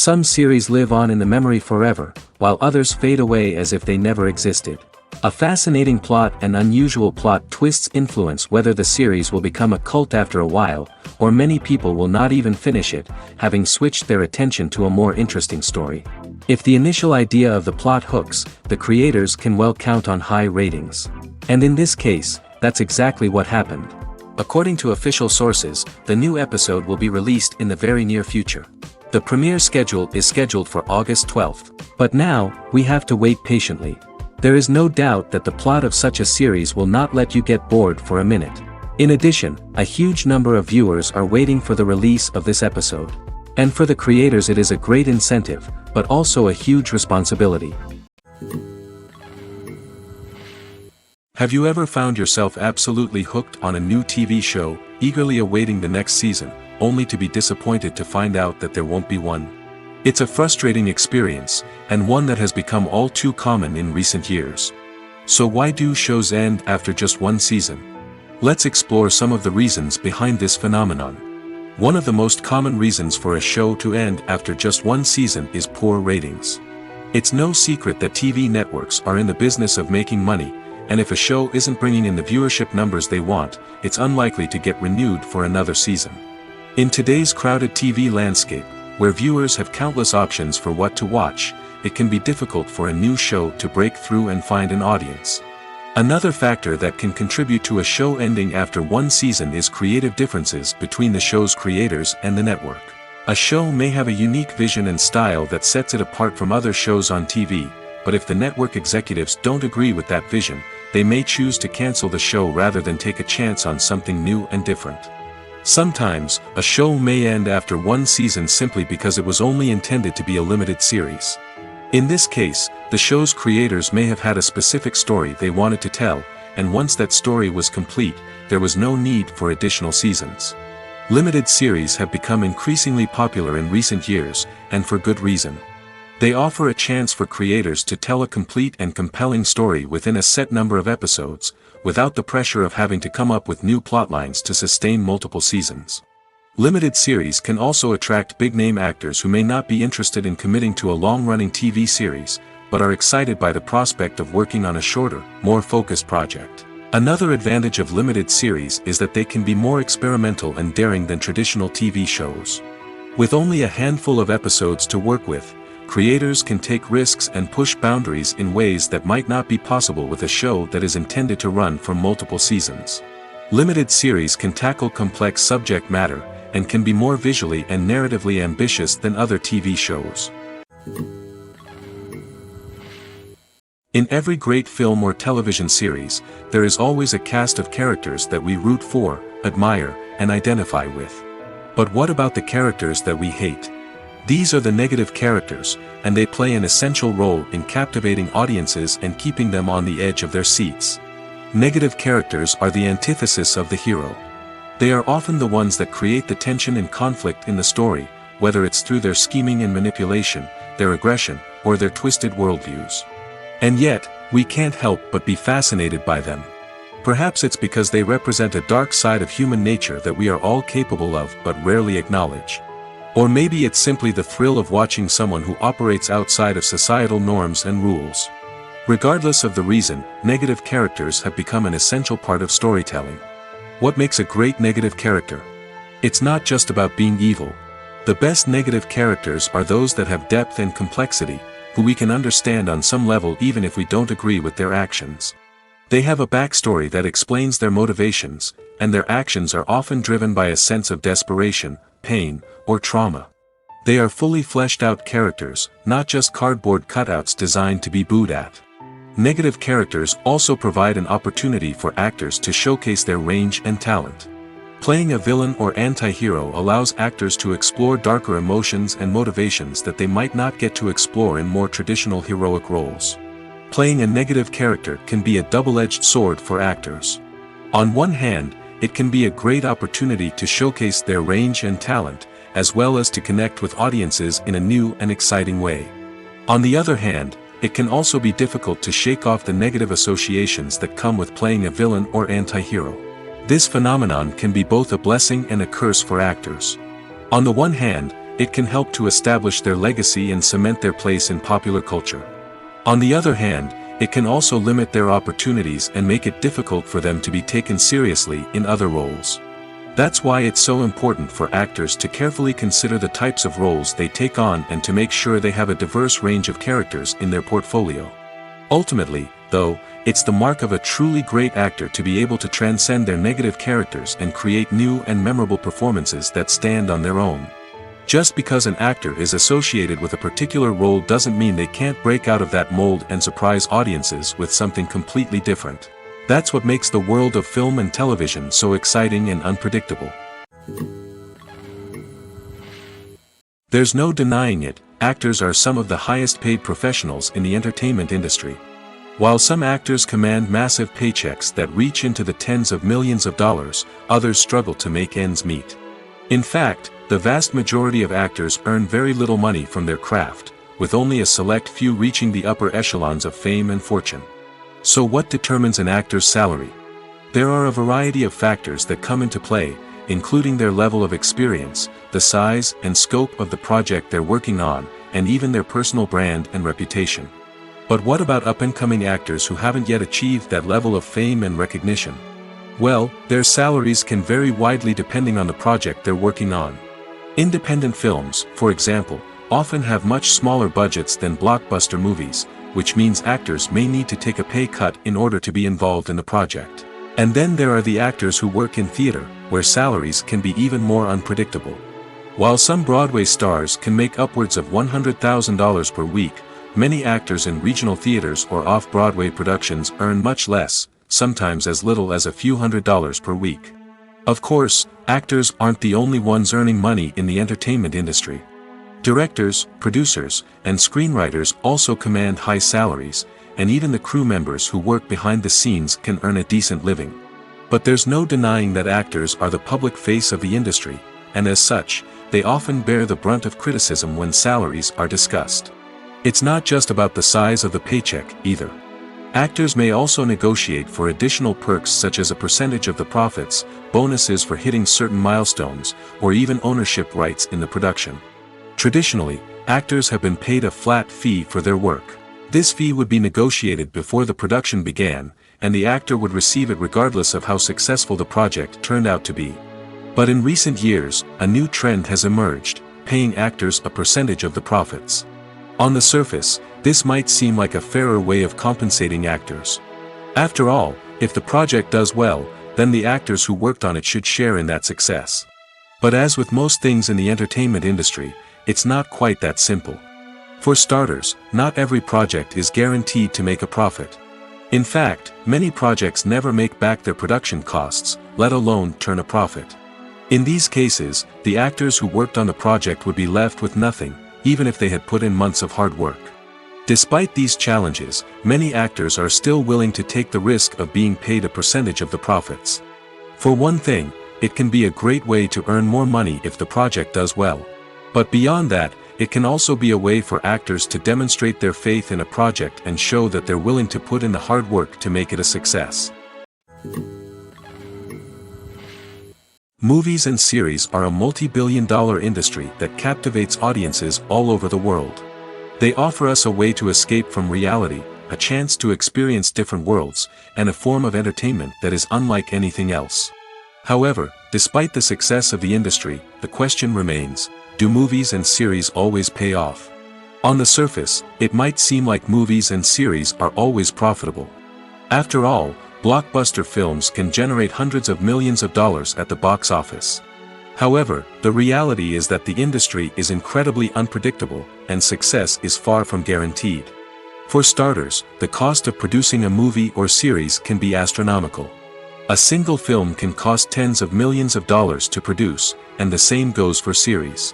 Some series live on in the memory forever, while others fade away as if they never existed. A fascinating plot and unusual plot twists influence whether the series will become a cult after a while, or many people will not even finish it, having switched their attention to a more interesting story. If the initial idea of the plot hooks, the creators can well count on high ratings. And in this case, that's exactly what happened. According to official sources, the new episode will be released in the very near future. The premiere schedule is scheduled for August 12th. But now, we have to wait patiently. There is no doubt that the plot of such a series will not let you get bored for a minute. In addition, a huge number of viewers are waiting for the release of this episode. And for the creators it is a great incentive, but also a huge responsibility. Have you ever found yourself absolutely hooked on a new TV show, eagerly awaiting the next season, only to be disappointed to find out that there won't be one? It's a frustrating experience, and one that has become all too common in recent years. So why do shows end after just one season? Let's explore some of the reasons behind this phenomenon. One of the most common reasons for a show to end after just one season is poor ratings. It's no secret that TV networks are in the business of making money, and if a show isn't bringing in the viewership numbers they want, it's unlikely to get renewed for another season. In today's crowded TV landscape, where viewers have countless options for what to watch, it can be difficult for a new show to break through and find an audience. Another factor that can contribute to a show ending after one season is creative differences between the show's creators and the network. A show may have a unique vision and style that sets it apart from other shows on TV, but if the network executives don't agree with that vision, they may choose to cancel the show rather than take a chance on something new and different. Sometimes, a show may end after one season simply because it was only intended to be a limited series. In this case, the show's creators may have had a specific story they wanted to tell, and once that story was complete, there was no need for additional seasons. Limited series have become increasingly popular in recent years, and for good reason. They offer a chance for creators to tell a complete and compelling story within a set number of episodes, without the pressure of having to come up with new plotlines to sustain multiple seasons. Limited series can also attract big-name actors who may not be interested in committing to a long-running TV series, but are excited by the prospect of working on a shorter, more focused project. Another advantage of limited series is that they can be more experimental and daring than traditional TV shows. With only a handful of episodes to work with, creators can take risks and push boundaries in ways that might not be possible with a show that is intended to run for multiple seasons. Limited series can tackle complex subject matter, and can be more visually and narratively ambitious than other TV shows. In every great film or television series, there is always a cast of characters that we root for, admire, and identify with. But what about the characters that we hate? These are the negative characters, and they play an essential role in captivating audiences and keeping them on the edge of their seats. Negative characters are the antithesis of the hero. They are often the ones that create the tension and conflict in the story, whether it's through their scheming and manipulation, their aggression, or their twisted worldviews. And yet, we can't help but be fascinated by them. Perhaps it's because they represent a dark side of human nature that we are all capable of but rarely acknowledge. Or maybe it's simply the thrill of watching someone who operates outside of societal norms and rules. Regardless of the reason, negative characters have become an essential part of storytelling. What makes a great negative character? It's not just about being evil. The best negative characters are those that have depth and complexity, who we can understand on some level even if we don't agree with their actions. They have a backstory that explains their motivations, and their actions are often driven by a sense of desperation, pain, or trauma. They are fully fleshed out characters, not just cardboard cutouts designed to be booed at. Negative characters also provide an opportunity for actors to showcase their range and talent. Playing a villain or anti-hero allows actors to explore darker emotions and motivations that they might not get to explore in more traditional heroic roles. Playing a negative character can be a double-edged sword for actors. On one hand, it can be a great opportunity to showcase their range and talent, as well as to connect with audiences in a new and exciting way. On the other hand, it can also be difficult to shake off the negative associations that come with playing a villain or anti-hero. This phenomenon can be both a blessing and a curse for actors. On the one hand, it can help to establish their legacy and cement their place in popular culture. On the other hand, it can also limit their opportunities and make it difficult for them to be taken seriously in other roles. That's why it's so important for actors to carefully consider the types of roles they take on and to make sure they have a diverse range of characters in their portfolio. Ultimately, though, it's the mark of a truly great actor to be able to transcend their negative characters and create new and memorable performances that stand on their own. Just because an actor is associated with a particular role doesn't mean they can't break out of that mold and surprise audiences with something completely different. That's what makes the world of film and television so exciting and unpredictable. There's no denying it, actors are some of the highest paid professionals in the entertainment industry. While some actors command massive paychecks that reach into the tens of millions of dollars, others struggle to make ends meet. In fact, the vast majority of actors earn very little money from their craft, with only a select few reaching the upper echelons of fame and fortune. So what determines an actor's salary? There are a variety of factors that come into play, including their level of experience, the size and scope of the project they're working on, and even their personal brand and reputation. But what about up-and-coming actors who haven't yet achieved that level of fame and recognition? Well, their salaries can vary widely depending on the project they're working on. Independent films, for example, often have much smaller budgets than blockbuster movies, which means actors may need to take a pay cut in order to be involved in the project. And then there are the actors who work in theater, where salaries can be even more unpredictable. While some Broadway stars can make upwards of $100,000 per week, many actors in regional theaters or off-Broadway productions earn much less, sometimes as little as a few $100s per week. Of course, actors aren't the only ones earning money in the entertainment industry. Directors, producers, and screenwriters also command high salaries, and even the crew members who work behind the scenes can earn a decent living. But there's no denying that actors are the public face of the industry, and as such, they often bear the brunt of criticism when salaries are discussed. It's not just about the size of the paycheck, either. Actors may also negotiate for additional perks such as a percentage of the profits, bonuses for hitting certain milestones, or even ownership rights in the production. Traditionally, actors have been paid a flat fee for their work. This fee would be negotiated before the production began, and the actor would receive it regardless of how successful the project turned out to be. But in recent years, a new trend has emerged, paying actors a percentage of the profits. On the surface, this might seem like a fairer way of compensating actors. After all, if the project does well, then the actors who worked on it should share in that success. But as with most things in the entertainment industry, it's not quite that simple. For starters, not every project is guaranteed to make a profit. In fact, many projects never make back their production costs, let alone turn a profit. In these cases, the actors who worked on the project would be left with nothing, even if they had put in months of hard work. Despite these challenges, many actors are still willing to take the risk of being paid a percentage of the profits. For one thing, it can be a great way to earn more money if the project does well. But beyond that, it can also be a way for actors to demonstrate their faith in a project and show that they're willing to put in the hard work to make it a success. Movies and series are a multi-billion-dollar industry that captivates audiences all over the world. They offer us a way to escape from reality, a chance to experience different worlds, and a form of entertainment that is unlike anything else. However, despite the success of the industry, the question remains, do movies and series always pay off? On the surface, it might seem like movies and series are always profitable. After all, blockbuster films can generate hundreds of millions of dollars at the box office. However, the reality is that the industry is incredibly unpredictable, and success is far from guaranteed. For starters, the cost of producing a movie or series can be astronomical. A single film can cost tens of millions of dollars to produce, and the same goes for series.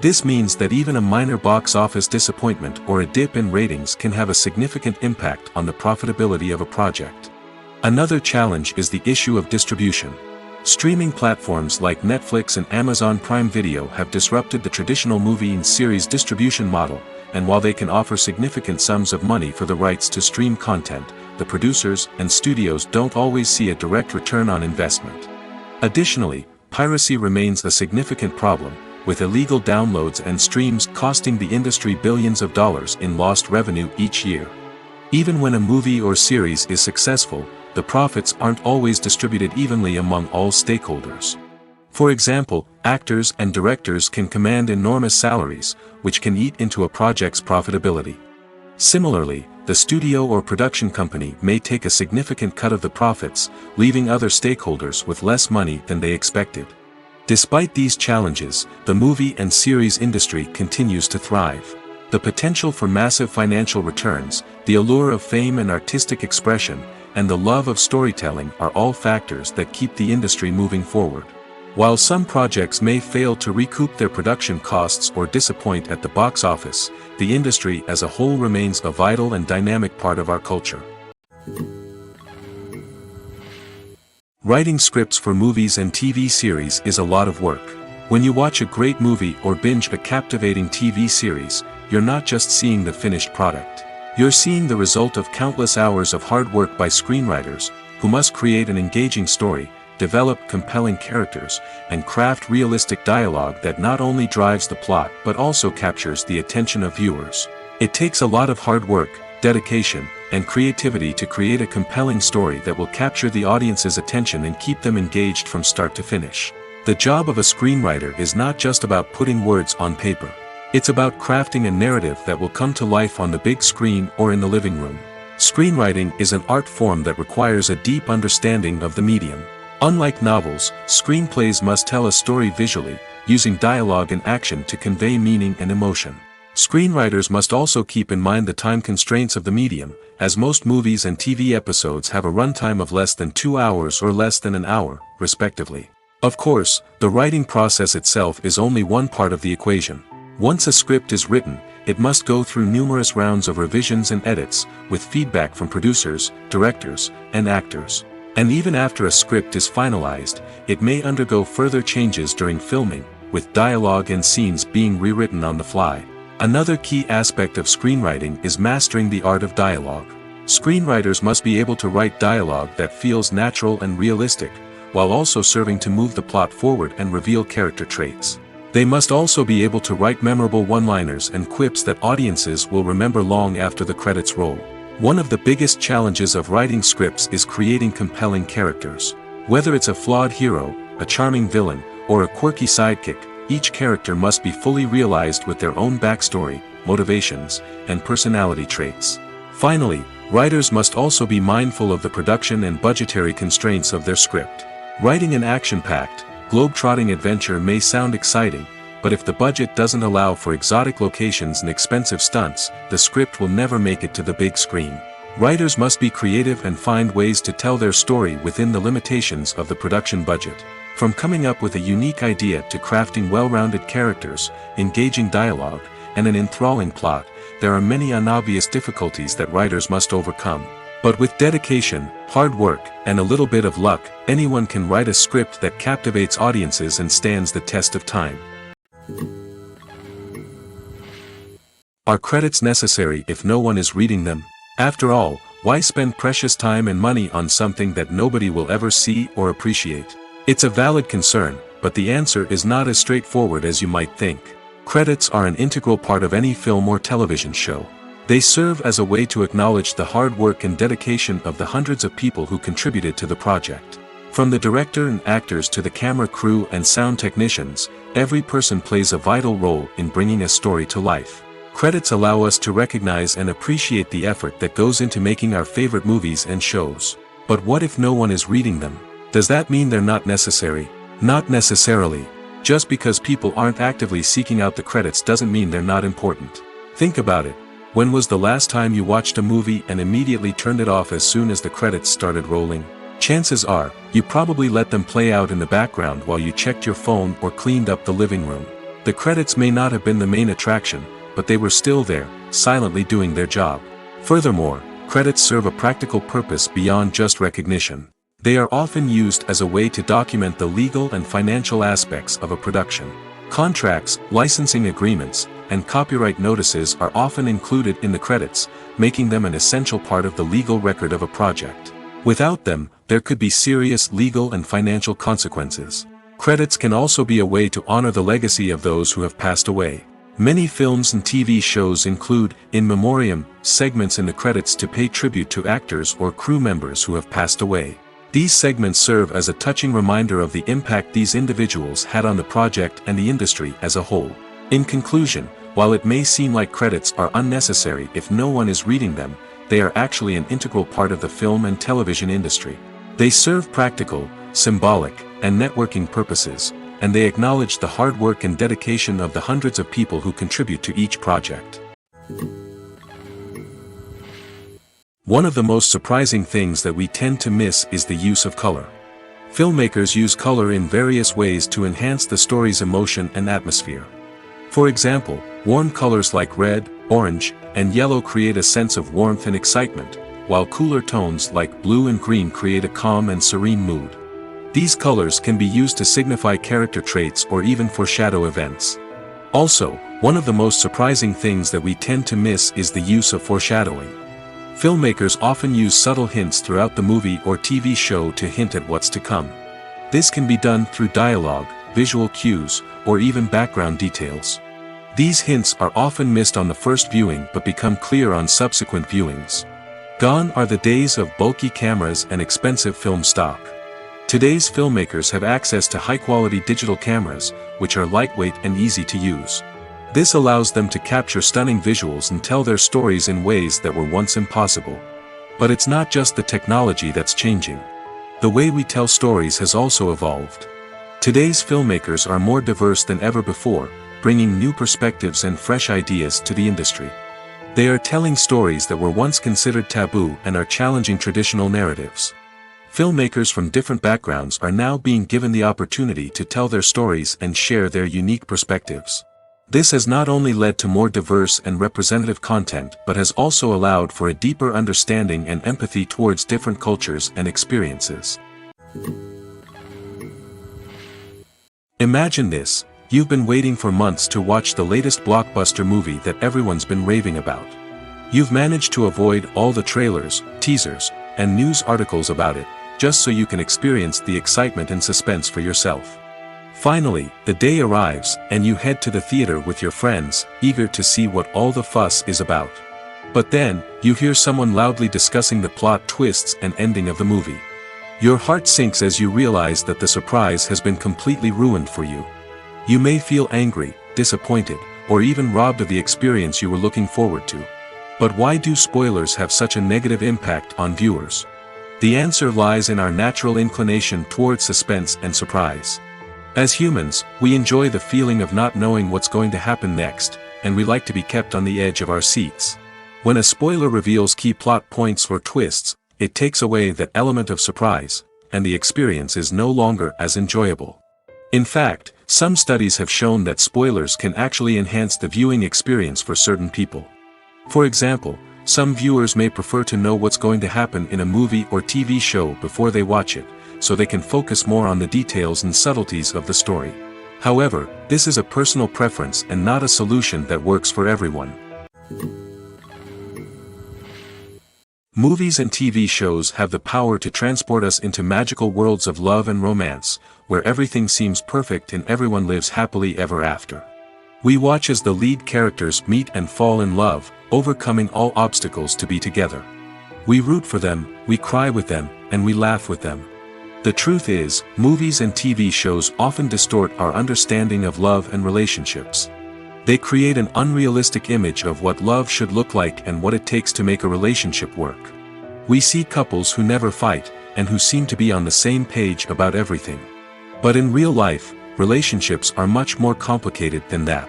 This means that even a minor box office disappointment or a dip in ratings can have a significant impact on the profitability of a project. Another challenge is the issue of distribution. Streaming platforms like Netflix and Amazon Prime Video have disrupted the traditional movie and series distribution model, and while they can offer significant sums of money for the rights to stream content, the producers and studios don't always see a direct return on investment. Additionally, piracy remains a significant problem, with illegal downloads and streams costing the industry billions of dollars in lost revenue each year. Even when a movie or series is successful, the profits aren't always distributed evenly among all stakeholders. For example, actors and directors can command enormous salaries, which can eat into a project's profitability. Similarly, the studio or production company may take a significant cut of the profits, leaving other stakeholders with less money than they expected. Despite these challenges, the movie and series industry continues to thrive. The potential for massive financial returns, the allure of fame and artistic expression, and the love of storytelling are all factors that keep the industry moving forward. While some projects may fail to recoup their production costs or disappoint at the box office, the industry as a whole remains a vital and dynamic part of our culture. Writing scripts for movies and TV series is a lot of work. When you watch a great movie or binge a captivating TV series, you're not just seeing the finished product. You're seeing the result of countless hours of hard work by screenwriters, who must create an engaging story, develop compelling characters, and craft realistic dialogue that not only drives the plot but also captures the attention of viewers. It takes a lot of hard work, dedication, and creativity to create a compelling story that will capture the audience's attention and keep them engaged from start to finish. The job of a screenwriter is not just about putting words on paper. It's about crafting a narrative that will come to life on the big screen or in the living room. Screenwriting is an art form that requires a deep understanding of the medium. Unlike novels, screenplays must tell a story visually, using dialogue and action to convey meaning and emotion. Screenwriters must also keep in mind the time constraints of the medium, as most movies and TV episodes have a runtime of less than 2 hours or less than an hour, respectively. Of course, the writing process itself is only one part of the equation. Once a script is written, it must go through numerous rounds of revisions and edits, with feedback from producers, directors, and actors. And even after a script is finalized, it may undergo further changes during filming, with dialogue and scenes being rewritten on the fly. Another key aspect of screenwriting is mastering the art of dialogue. Screenwriters must be able to write dialogue that feels natural and realistic, while also serving to move the plot forward and reveal character traits. They must also be able to write memorable one-liners and quips that audiences will remember long after the credits roll. One of the biggest challenges of writing scripts is creating compelling characters. Whether it's a flawed hero, a charming villain, or a quirky sidekick, each character must be fully realized with their own backstory, motivations, and personality traits. Finally, writers must also be mindful of the production and budgetary constraints of their script. Writing an action-packed, globe-trotting adventure may sound exciting, but if the budget doesn't allow for exotic locations and expensive stunts, the script will never make it to the big screen. Writers must be creative and find ways to tell their story within the limitations of the production budget. From coming up with a unique idea to crafting well-rounded characters, engaging dialogue, and an enthralling plot, there are many unobvious difficulties that writers must overcome. But with dedication, hard work, and a little bit of luck, anyone can write a script that captivates audiences and stands the test of time. Are credits necessary if no one is reading them? After all, why spend precious time and money on something that nobody will ever see or appreciate? It's a valid concern, but the answer is not as straightforward as you might think. Credits are an integral part of any film or television show. They serve as a way to acknowledge the hard work and dedication of the hundreds of people who contributed to the project. From the director and actors to the camera crew and sound technicians, every person plays a vital role in bringing a story to life. Credits allow us to recognize and appreciate the effort that goes into making our favorite movies and shows. But what if no one is reading them? Does that mean they're not necessary? Not necessarily. Just because people aren't actively seeking out the credits doesn't mean they're not important. Think about it. When was the last time you watched a movie and immediately turned it off as soon as the credits started rolling? Chances are, you probably let them play out in the background while you checked your phone or cleaned up the living room. The credits may not have been the main attraction, but they were still there, silently doing their job. Furthermore, credits serve a practical purpose beyond just recognition. They are often used as a way to document the legal and financial aspects of a production. Contracts, licensing agreements, and copyright notices are often included in the credits, making them an essential part of the legal record of a project. Without them, there could be serious legal and financial consequences. Credits can also be a way to honor the legacy of those who have passed away. Many films and TV shows include, in memoriam, segments in the credits to pay tribute to actors or crew members who have passed away. These segments serve as a touching reminder of the impact these individuals had on the project and the industry as a whole. In conclusion, while it may seem like credits are unnecessary if no one is reading them, they are actually an integral part of the film and television industry. They serve practical, symbolic, and networking purposes, and they acknowledge the hard work and dedication of the hundreds of people who contribute to each project. One of the most surprising things that we tend to miss is the use of color. Filmmakers use color in various ways to enhance the story's emotion and atmosphere. For example, warm colors like red, orange, and yellow create a sense of warmth and excitement, while cooler tones like blue and green create a calm and serene mood. These colors can be used to signify character traits or even foreshadow events. Also, one of the most surprising things that we tend to miss is the use of foreshadowing. Filmmakers often use subtle hints throughout the movie or TV show to hint at what's to come. This can be done through dialogue, visual cues, or even background details. These hints are often missed on the first viewing but become clear on subsequent viewings. Gone are the days of bulky cameras and expensive film stock. Today's filmmakers have access to high-quality digital cameras, which are lightweight and easy to use. This allows them to capture stunning visuals and tell their stories in ways that were once impossible. But it's not just the technology that's changing. The way we tell stories has also evolved. Today's filmmakers are more diverse than ever before, bringing new perspectives and fresh ideas to the industry. They are telling stories that were once considered taboo and are challenging traditional narratives. Filmmakers from different backgrounds are now being given the opportunity to tell their stories and share their unique perspectives. This has not only led to more diverse and representative content but has also allowed for a deeper understanding and empathy towards different cultures and experiences. Imagine this: you've been waiting for months to watch the latest blockbuster movie that everyone's been raving about. You've managed to avoid all the trailers, teasers, and news articles about it, just so you can experience the excitement and suspense for yourself. Finally, the day arrives, and you head to the theater with your friends, eager to see what all the fuss is about. But then, you hear someone loudly discussing the plot twists and ending of the movie. Your heart sinks as you realize that the surprise has been completely ruined for you. You may feel angry, disappointed, or even robbed of the experience you were looking forward to. But why do spoilers have such a negative impact on viewers? The answer lies in our natural inclination towards suspense and surprise. As humans, we enjoy the feeling of not knowing what's going to happen next, and we like to be kept on the edge of our seats. When a spoiler reveals key plot points or twists, it takes away that element of surprise, and the experience is no longer as enjoyable. In fact, some studies have shown that spoilers can actually enhance the viewing experience for certain people. For example, some viewers may prefer to know what's going to happen in a movie or TV show before they watch it, so they can focus more on the details and subtleties of the story. However, this is a personal preference and not a solution that works for everyone. Movies and TV shows have the power to transport us into magical worlds of love and romance, where everything seems perfect and everyone lives happily ever after. We watch as the lead characters meet and fall in love, overcoming all obstacles to be together. We root for them, we cry with them, and we laugh with them. The truth is, movies and TV shows often distort our understanding of love and relationships. They create an unrealistic image of what love should look like and what it takes to make a relationship work. We see couples who never fight, and who seem to be on the same page about everything. But in real life, relationships are much more complicated than that.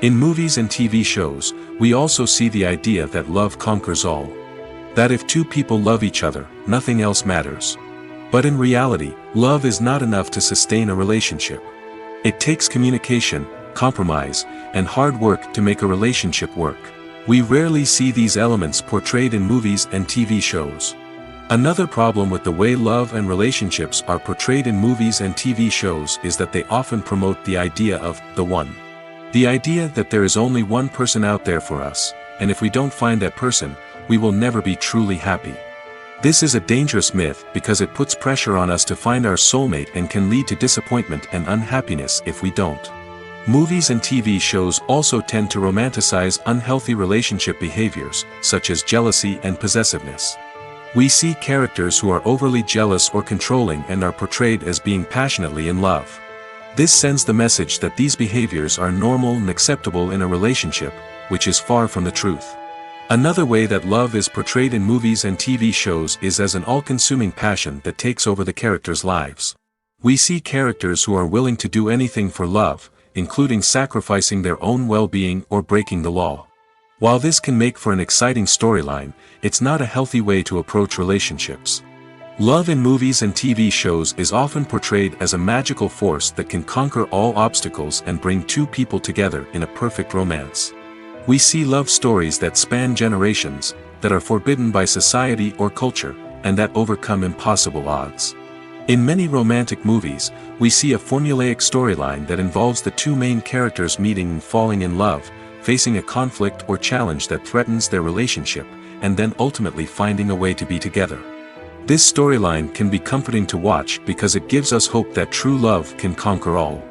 In movies and TV shows, we also see the idea that love conquers all. That if two people love each other, nothing else matters. But in reality, love is not enough to sustain a relationship. It takes communication, compromise, and hard work to make a relationship work. We rarely see these elements portrayed in movies and TV shows. Another problem with the way love and relationships are portrayed in movies and TV shows is that they often promote the idea of the one. The idea that there is only one person out there for us, and if we don't find that person, we will never be truly happy. This is a dangerous myth because it puts pressure on us to find our soulmate and can lead to disappointment and unhappiness if we don't. Movies and TV shows also tend to romanticize unhealthy relationship behaviors, such as jealousy and possessiveness. We see characters who are overly jealous or controlling and are portrayed as being passionately in love. This sends the message that these behaviors are normal and acceptable in a relationship, which is far from the truth. Another way that love is portrayed in movies and TV shows is as an all-consuming passion that takes over the characters' lives. We see characters who are willing to do anything for love, including sacrificing their own well-being or breaking the law. While this can make for an exciting storyline, it's not a healthy way to approach relationships. Love in movies and TV shows is often portrayed as a magical force that can conquer all obstacles and bring two people together in a perfect romance. We see love stories that span generations, that are forbidden by society or culture, and that overcome impossible odds. In many romantic movies, we see a formulaic storyline that involves the two main characters meeting and falling in love, facing a conflict or challenge that threatens their relationship, and then ultimately finding a way to be together. This storyline can be comforting to watch because it gives us hope that true love can conquer all.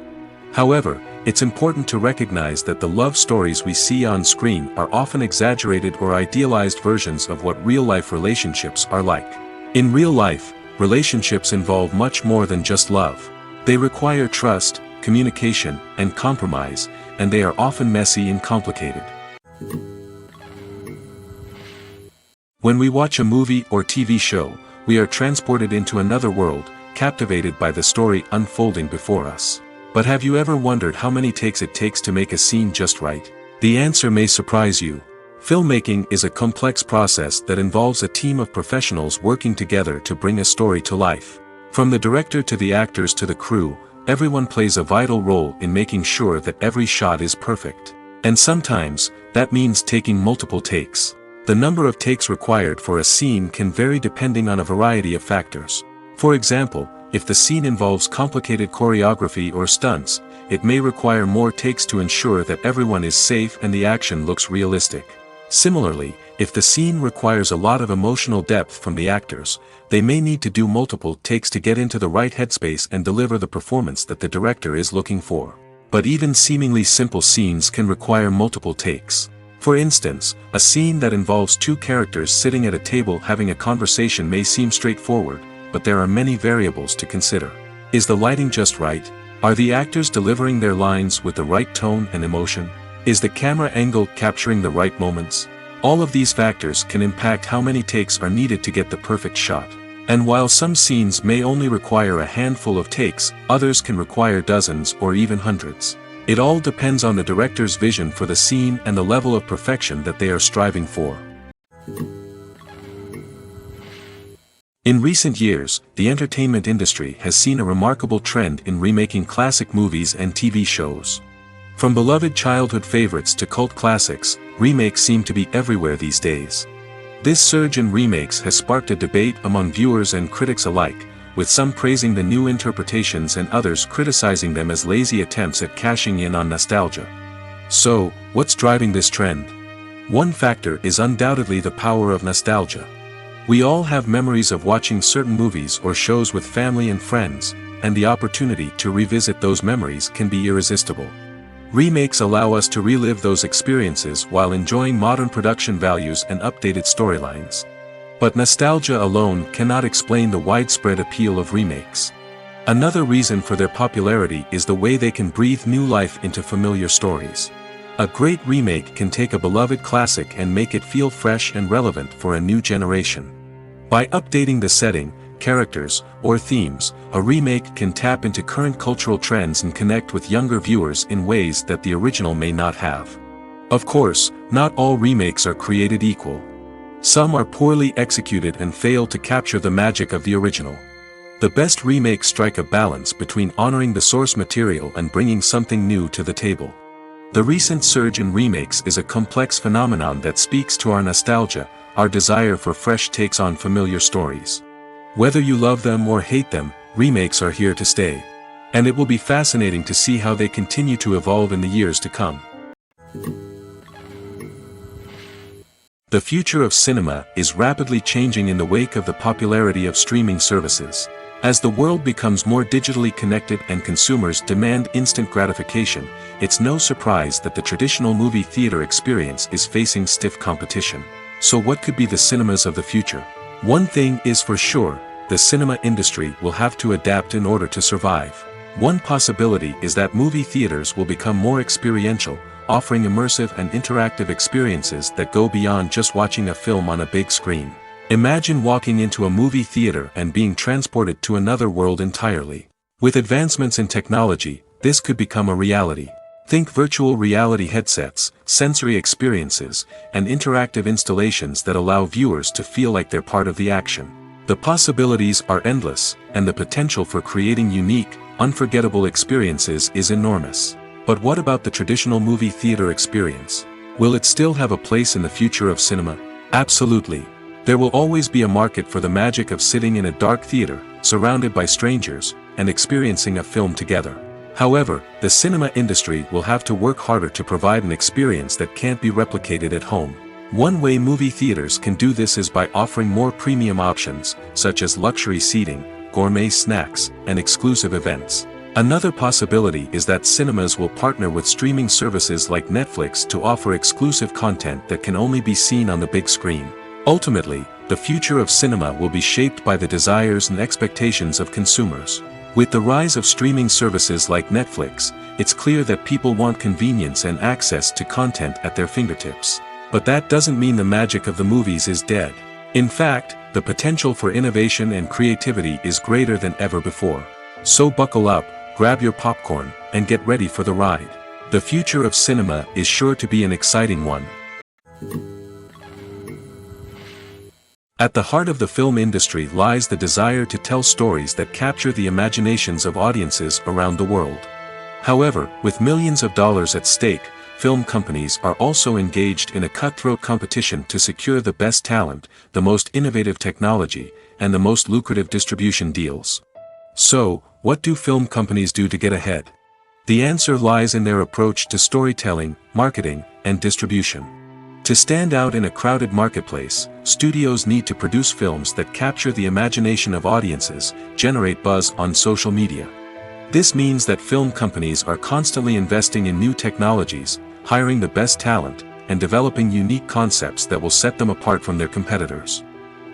However, it's important to recognize that the love stories we see on screen are often exaggerated or idealized versions of what real-life relationships are like. In real life, relationships involve much more than just love. They require trust, communication, and compromise, and they are often messy and complicated. When we watch a movie or TV show, we are transported into another world, captivated by the story unfolding before us. But have you ever wondered how many takes it takes to make a scene just right? The answer may surprise you. Filmmaking is a complex process that involves a team of professionals working together to bring a story to life. From the director to the actors to the crew, everyone plays a vital role in making sure that every shot is perfect. And sometimes, that means taking multiple takes. The number of takes required for a scene can vary depending on a variety of factors. For example, if the scene involves complicated choreography or stunts, it may require more takes to ensure that everyone is safe and the action looks realistic. Similarly, if the scene requires a lot of emotional depth from the actors, they may need to do multiple takes to get into the right headspace and deliver the performance that the director is looking for. But even seemingly simple scenes can require multiple takes. For instance, a scene that involves two characters sitting at a table having a conversation may seem straightforward, but there are many variables to consider. Is the lighting just right? Are the actors delivering their lines with the right tone and emotion? Is the camera angle capturing the right moments? All of these factors can impact how many takes are needed to get the perfect shot. And while some scenes may only require a handful of takes, others can require dozens or even hundreds. It all depends on the director's vision for the scene and the level of perfection that they are striving for. In recent years, the entertainment industry has seen a remarkable trend in remaking classic movies and TV shows. From beloved childhood favorites to cult classics, remakes seem to be everywhere these days. This surge in remakes has sparked a debate among viewers and critics alike, with some praising the new interpretations and others criticizing them as lazy attempts at cashing in on nostalgia. So, what's driving this trend? One factor is undoubtedly the power of nostalgia. We all have memories of watching certain movies or shows with family and friends, and the opportunity to revisit those memories can be irresistible. Remakes allow us to relive those experiences while enjoying modern production values and updated storylines. But nostalgia alone cannot explain the widespread appeal of remakes. Another reason for their popularity is the way they can breathe new life into familiar stories. A great remake can take a beloved classic and make it feel fresh and relevant for a new generation. By updating the setting, characters, or themes, a remake can tap into current cultural trends and connect with younger viewers in ways that the original may not have. Of course, not all remakes are created equal. Some are poorly executed and fail to capture the magic of the original. The best remakes strike a balance between honoring the source material and bringing something new to the table. The recent surge in remakes is a complex phenomenon that speaks to our nostalgia, our desire for fresh takes on familiar stories. Whether you love them or hate them, remakes are here to stay. And it will be fascinating to see how they continue to evolve in the years to come. The future of cinema is rapidly changing in the wake of the popularity of streaming services. As the world becomes more digitally connected and consumers demand instant gratification, it's no surprise that the traditional movie theater experience is facing stiff competition. So what could be the cinemas of the future? One thing is for sure, the cinema industry will have to adapt in order to survive. One possibility is that movie theaters will become more experiential, offering immersive and interactive experiences that go beyond just watching a film on a big screen. Imagine walking into a movie theater and being transported to another world entirely. With advancements in technology, this could become a reality. Think virtual reality headsets, sensory experiences, and interactive installations that allow viewers to feel like they're part of the action. The possibilities are endless, and the potential for creating unique, unforgettable experiences is enormous. But what about the traditional movie theater experience? Will it still have a place in the future of cinema? Absolutely. There will always be a market for the magic of sitting in a dark theater, surrounded by strangers, and experiencing a film together. However, the cinema industry will have to work harder to provide an experience that can't be replicated at home. One way movie theaters can do this is by offering more premium options, such as luxury seating, gourmet snacks, and exclusive events. Another possibility is that cinemas will partner with streaming services like Netflix to offer exclusive content that can only be seen on the big screen. Ultimately, the future of cinema will be shaped by the desires and expectations of consumers. With the rise of streaming services like Netflix, it's clear that people want convenience and access to content at their fingertips. But that doesn't mean the magic of the movies is dead. In fact, the potential for innovation and creativity is greater than ever before. So buckle up, grab your popcorn, and get ready for the ride. The future of cinema is sure to be an exciting one. At the heart of the film industry lies the desire to tell stories that capture the imaginations of audiences around the world. However, with millions of dollars at stake, film companies are also engaged in a cutthroat competition to secure the best talent, the most innovative technology, and the most lucrative distribution deals. So, what do film companies do to get ahead? The answer lies in their approach to storytelling, marketing, and distribution. To stand out in a crowded marketplace, studios need to produce films that capture the imagination of audiences, generate buzz on social media. This means that film companies are constantly investing in new technologies, hiring the best talent, and developing unique concepts that will set them apart from their competitors.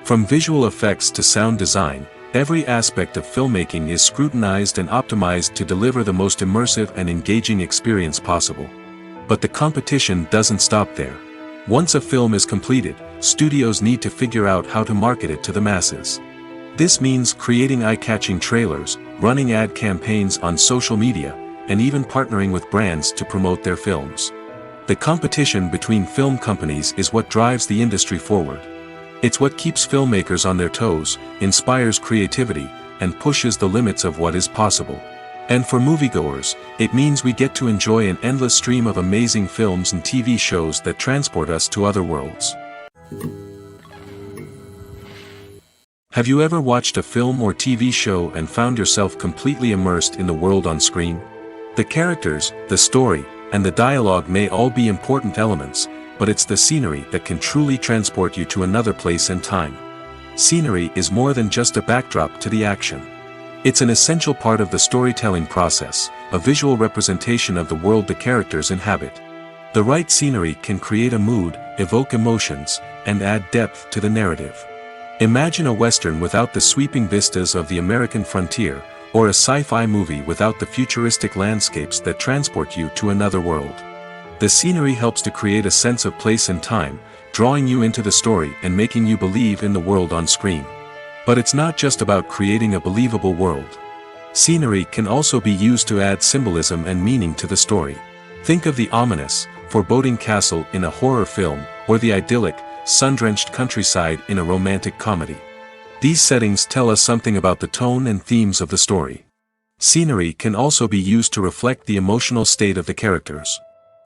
From visual effects to sound design, every aspect of filmmaking is scrutinized and optimized to deliver the most immersive and engaging experience possible. But the competition doesn't stop there. Once a film is completed, studios need to figure out how to market it to the masses. This means creating eye-catching trailers, running ad campaigns on social media, and even partnering with brands to promote their films. The competition between film companies is what drives the industry forward. It's what keeps filmmakers on their toes, inspires creativity, and pushes the limits of what is possible. And for moviegoers, it means we get to enjoy an endless stream of amazing films and TV shows that transport us to other worlds. Have you ever watched a film or TV show and found yourself completely immersed in the world on screen? The characters, the story, and the dialogue may all be important elements, but it's the scenery that can truly transport you to another place and time. Scenery is more than just a backdrop to the action. It's an essential part of the storytelling process, a visual representation of the world the characters inhabit. The right scenery can create a mood, evoke emotions, and add depth to the narrative. Imagine a western without the sweeping vistas of the American frontier, or a sci-fi movie without the futuristic landscapes that transport you to another world. The scenery helps to create a sense of place and time, drawing you into the story and making you believe in the world on screen. But it's not just about creating a believable world. Scenery can also be used to add symbolism and meaning to the story. Think of the ominous, foreboding castle in a horror film, or the idyllic, sun-drenched countryside in a romantic comedy. These settings tell us something about the tone and themes of the story. Scenery can also be used to reflect the emotional state of the characters.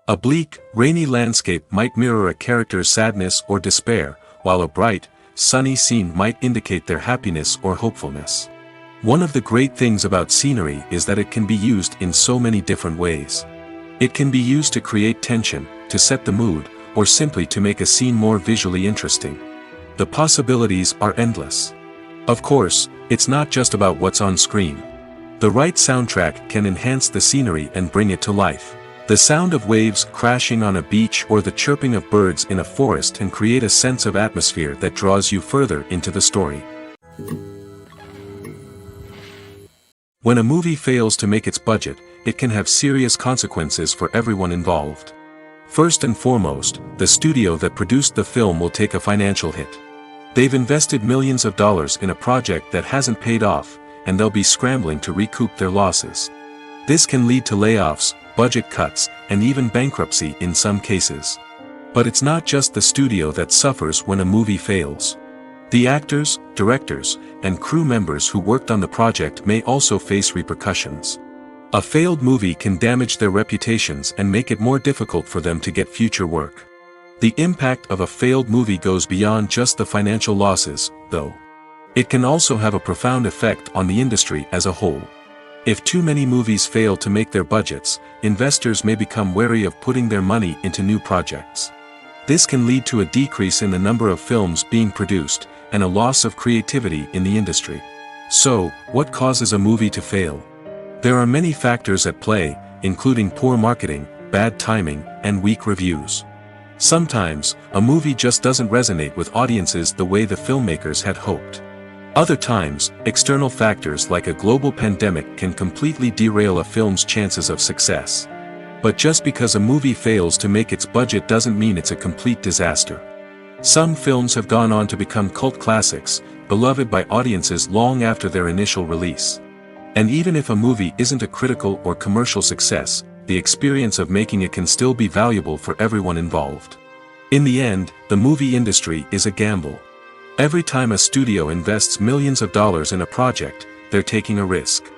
A bleak, rainy landscape might mirror a character's sadness or despair, while a bright, sunny scene might indicate their happiness or hopefulness. One of the great things about scenery is that it can be used in so many different ways. It can be used to create tension, to set the mood, or simply to make a scene more visually interesting. The possibilities are endless. Of course, it's not just about what's on screen. The right soundtrack can enhance the scenery and bring it to life. The sound of waves crashing on a beach or the chirping of birds in a forest can create a sense of atmosphere that draws you further into the story. When a movie fails to make its budget, it can have serious consequences for everyone involved. First and foremost, the studio that produced the film will take a financial hit. They've invested millions of dollars in a project that hasn't paid off, and they'll be scrambling to recoup their losses. This can lead to layoffs, budget cuts, and even bankruptcy in some cases. But it's not just the studio that suffers when a movie fails. The actors, directors, and crew members who worked on the project may also face repercussions. A failed movie can damage their reputations and make it more difficult for them to get future work. The impact of a failed movie goes beyond just the financial losses, though. It can also have a profound effect on the industry as a whole. If too many movies fail to make their budgets, investors may become wary of putting their money into new projects. This can lead to a decrease in the number of films being produced, and a loss of creativity in the industry. So, what causes a movie to fail? There are many factors at play, including poor marketing, bad timing, and weak reviews. Sometimes, a movie just doesn't resonate with audiences the way the filmmakers had hoped. Other times, external factors like a global pandemic can completely derail a film's chances of success. But just because a movie fails to make its budget doesn't mean it's a complete disaster. Some films have gone on to become cult classics, beloved by audiences long after their initial release. And even if a movie isn't a critical or commercial success, the experience of making it can still be valuable for everyone involved. In the end, the movie industry is a gamble. Every time a studio invests millions of dollars in a project, they're taking a risk.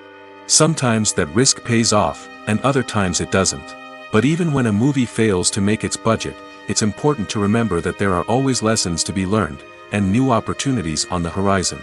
Sometimes that risk pays off, and other times it doesn't. But even when a movie fails to make its budget, it's important to remember that there are always lessons to be learned, and new opportunities on the horizon.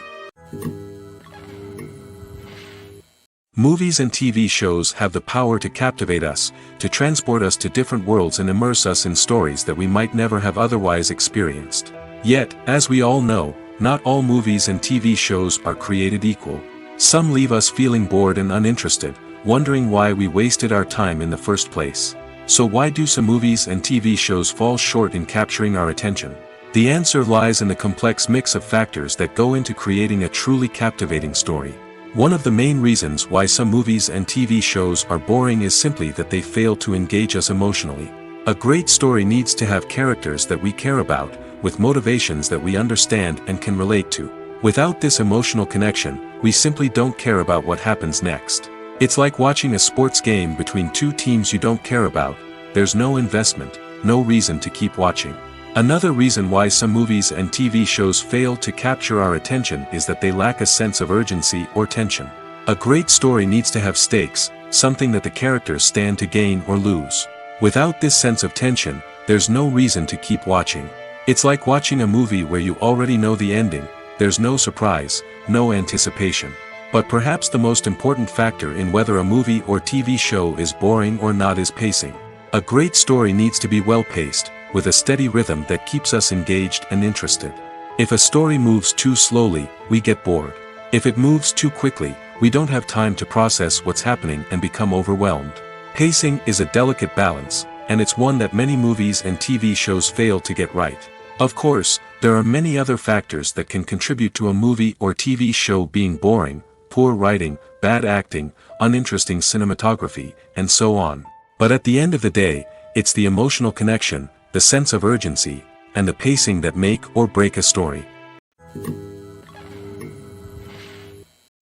Movies and TV shows have the power to captivate us, to transport us to different worlds and immerse us in stories that we might never have otherwise experienced. Yet, as we all know, not all movies and TV shows are created equal. Some leave us feeling bored and uninterested, wondering why we wasted our time in the first place. So why do some movies and TV shows fall short in capturing our attention? The answer lies in the complex mix of factors that go into creating a truly captivating story. One of the main reasons why some movies and TV shows are boring is simply that they fail to engage us emotionally. A great story needs to have characters that we care about, with motivations that we understand and can relate to. Without this emotional connection, we simply don't care about what happens next. It's like watching a sports game between two teams you don't care about. There's no investment, no reason to keep watching. Another reason why some movies and TV shows fail to capture our attention is that they lack a sense of urgency or tension. A great story needs to have stakes, something that the characters stand to gain or lose. Without this sense of tension, there's no reason to keep watching. It's like watching a movie where you already know the ending. There's no surprise, no anticipation. But perhaps the most important factor in whether a movie or TV show is boring or not is pacing. A great story needs to be well-paced, with a steady rhythm that keeps us engaged and interested. If a story moves too slowly, we get bored. If it moves too quickly, we don't have time to process what's happening and become overwhelmed. Pacing is a delicate balance, and it's one that many movies and TV shows fail to get right. Of course, there are many other factors that can contribute to a movie or TV show being boring: poor writing, bad acting, uninteresting cinematography, and so on. But at the end of the day, it's the emotional connection, the sense of urgency, and the pacing that make or break a story.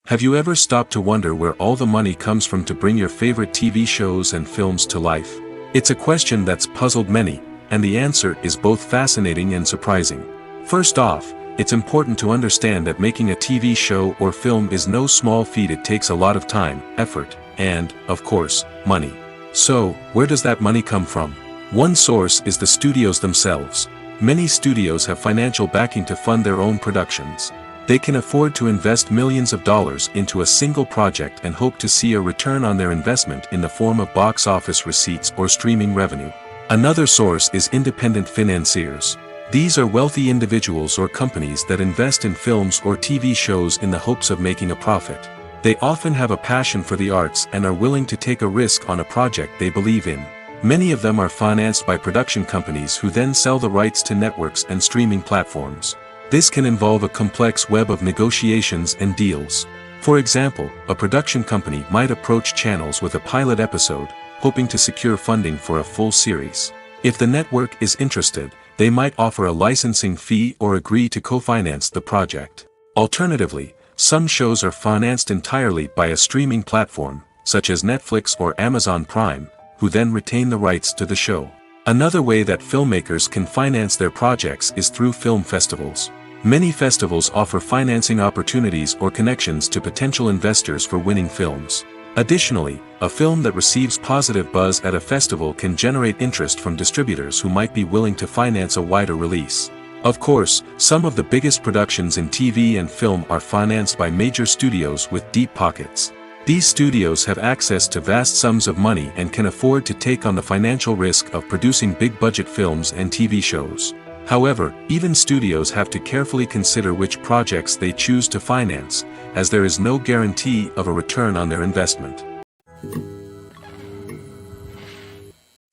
Have you ever stopped to wonder where all the money comes from to bring your favorite TV shows and films to life? It's a question that's puzzled many, and the answer is both fascinating and surprising. First off, it's important to understand that making a TV show or film is no small feat. It takes a lot of time, effort, and, of course, money. So, where does that money come from? One source is the studios themselves. Many studios have financial backing to fund their own productions. They can afford to invest millions of dollars into a single project and hope to see a return on their investment in the form of box office receipts or streaming revenue. Another source is independent financiers. These are wealthy individuals or companies that invest in films or TV shows in the hopes of making a profit. They often have a passion for the arts and are willing to take a risk on a project they believe in. Many of them are financed by production companies who then sell the rights to networks and streaming platforms. This can involve a complex web of negotiations and deals. For example, a production company might approach channels with a pilot episode, hoping to secure funding for a full series. If the network is interested, they might offer a licensing fee or agree to co-finance the project. Alternatively, some shows are financed entirely by a streaming platform, such as Netflix or Amazon Prime, who then retain the rights to the show. Another way that filmmakers can finance their projects is through film festivals. Many festivals offer financing opportunities or connections to potential investors for winning films. Additionally, a film that receives positive buzz at a festival can generate interest from distributors who might be willing to finance a wider release. Of course, some of the biggest productions in TV and film are financed by major studios with deep pockets. These studios have access to vast sums of money and can afford to take on the financial risk of producing big-budget films and TV shows. However, even studios have to carefully consider which projects they choose to finance, as there is no guarantee of a return on their investment.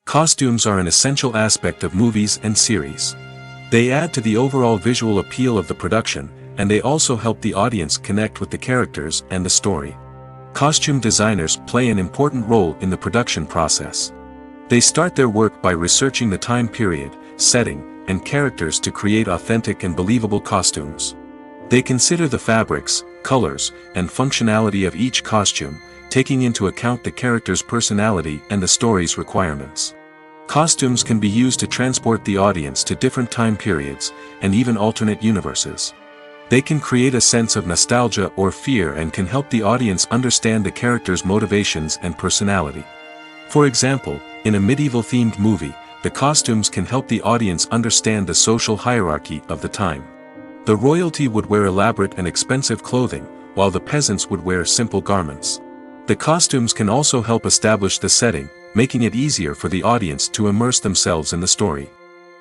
Costumes are an essential aspect of movies and series. They add to the overall visual appeal of the production, and they also help the audience connect with the characters and the story. Costume designers play an important role in the production process. They start their work by researching the time period, setting, and characters to create authentic and believable costumes. They consider the fabrics, colors, and functionality of each costume, taking into account the character's personality and the story's requirements. Costumes can be used to transport the audience to different time periods, and even alternate universes. They can create a sense of nostalgia or fear and can help the audience understand the character's motivations and personality. For example, in a medieval-themed movie, the costumes can help the audience understand the social hierarchy of the time. The royalty would wear elaborate and expensive clothing, while the peasants would wear simple garments. The costumes can also help establish the setting, making it easier for the audience to immerse themselves in the story.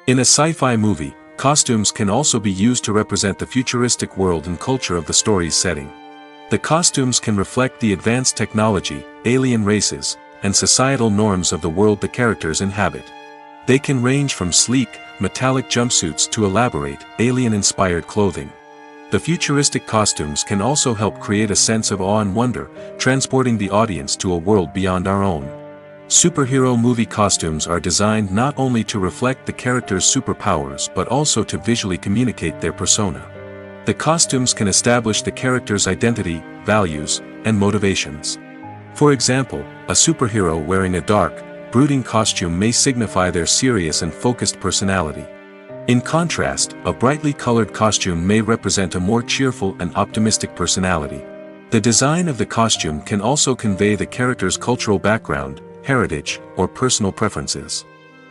In a sci-fi movie, costumes can also be used to represent the futuristic world and culture of the story's setting. The costumes can reflect the advanced technology, alien races, and societal norms of the world the characters inhabit. They can range from sleek, metallic jumpsuits to elaborate, alien-inspired clothing. The futuristic costumes can also help create a sense of awe and wonder, transporting the audience to a world beyond our own. Superhero movie costumes are designed not only to reflect the character's superpowers but also to visually communicate their persona. The costumes can establish the character's identity, values, and motivations. For example, a superhero wearing a dark, brooding costume may signify their serious and focused personality. In contrast, a brightly colored costume may represent a more cheerful and optimistic personality. The design of the costume can also convey the character's cultural background, heritage, or personal preferences.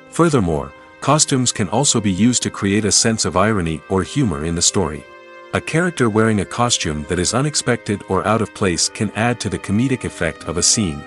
Furthermore, costumes can also be used to create a sense of irony or humor in the story. A character wearing a costume that is unexpected or out of place can add to the comedic effect of a scene.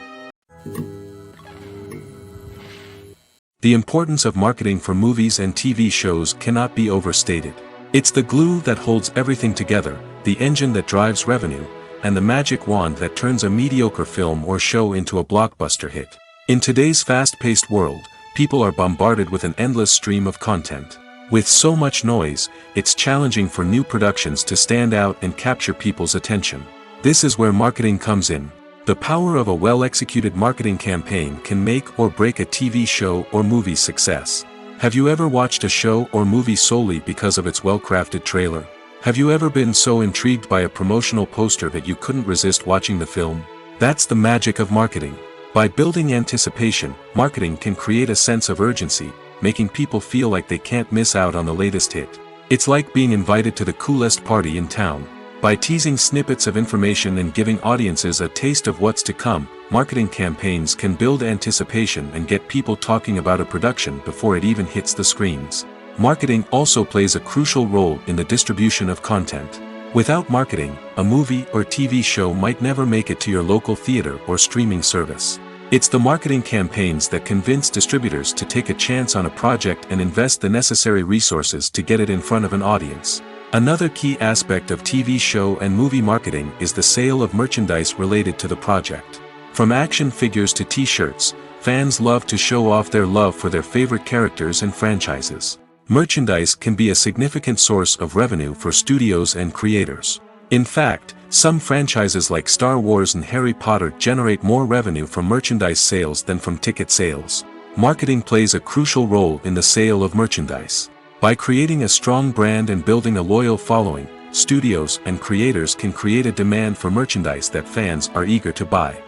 The importance of marketing for movies and TV shows cannot be overstated. It's the glue that holds everything together, the engine that drives revenue, and the magic wand that turns a mediocre film or show into a blockbuster hit. In today's fast-paced world, people are bombarded with an endless stream of content. With so much noise, it's challenging for new productions to stand out and capture people's attention. This is where marketing comes in. The power of a well-executed marketing campaign can make or break a TV show or movie's success. Have you ever watched a show or movie solely because of its well-crafted trailer? Have you ever been so intrigued by a promotional poster that you couldn't resist watching the film? That's the magic of marketing. By building anticipation, marketing can create a sense of urgency, making people feel like they can't miss out on the latest hit. It's like being invited to the coolest party in town. By teasing snippets of information and giving audiences a taste of what's to come, marketing campaigns can build anticipation and get people talking about a production before it even hits the screens. Marketing also plays a crucial role in the distribution of content. Without marketing, a movie or TV show might never make it to your local theater or streaming service. It's the marketing campaigns that convince distributors to take a chance on a project and invest the necessary resources to get it in front of an audience. Another key aspect of TV show and movie marketing is the sale of merchandise related to the project. From action figures to t-shirts, fans love to show off their love for their favorite characters and franchises. Merchandise can be a significant source of revenue for studios and creators. In fact, some franchises like Star Wars and Harry Potter generate more revenue from merchandise sales than from ticket sales. Marketing plays a crucial role in the sale of merchandise. By creating a strong brand and building a loyal following, studios and creators can create a demand for merchandise that fans are eager to buy.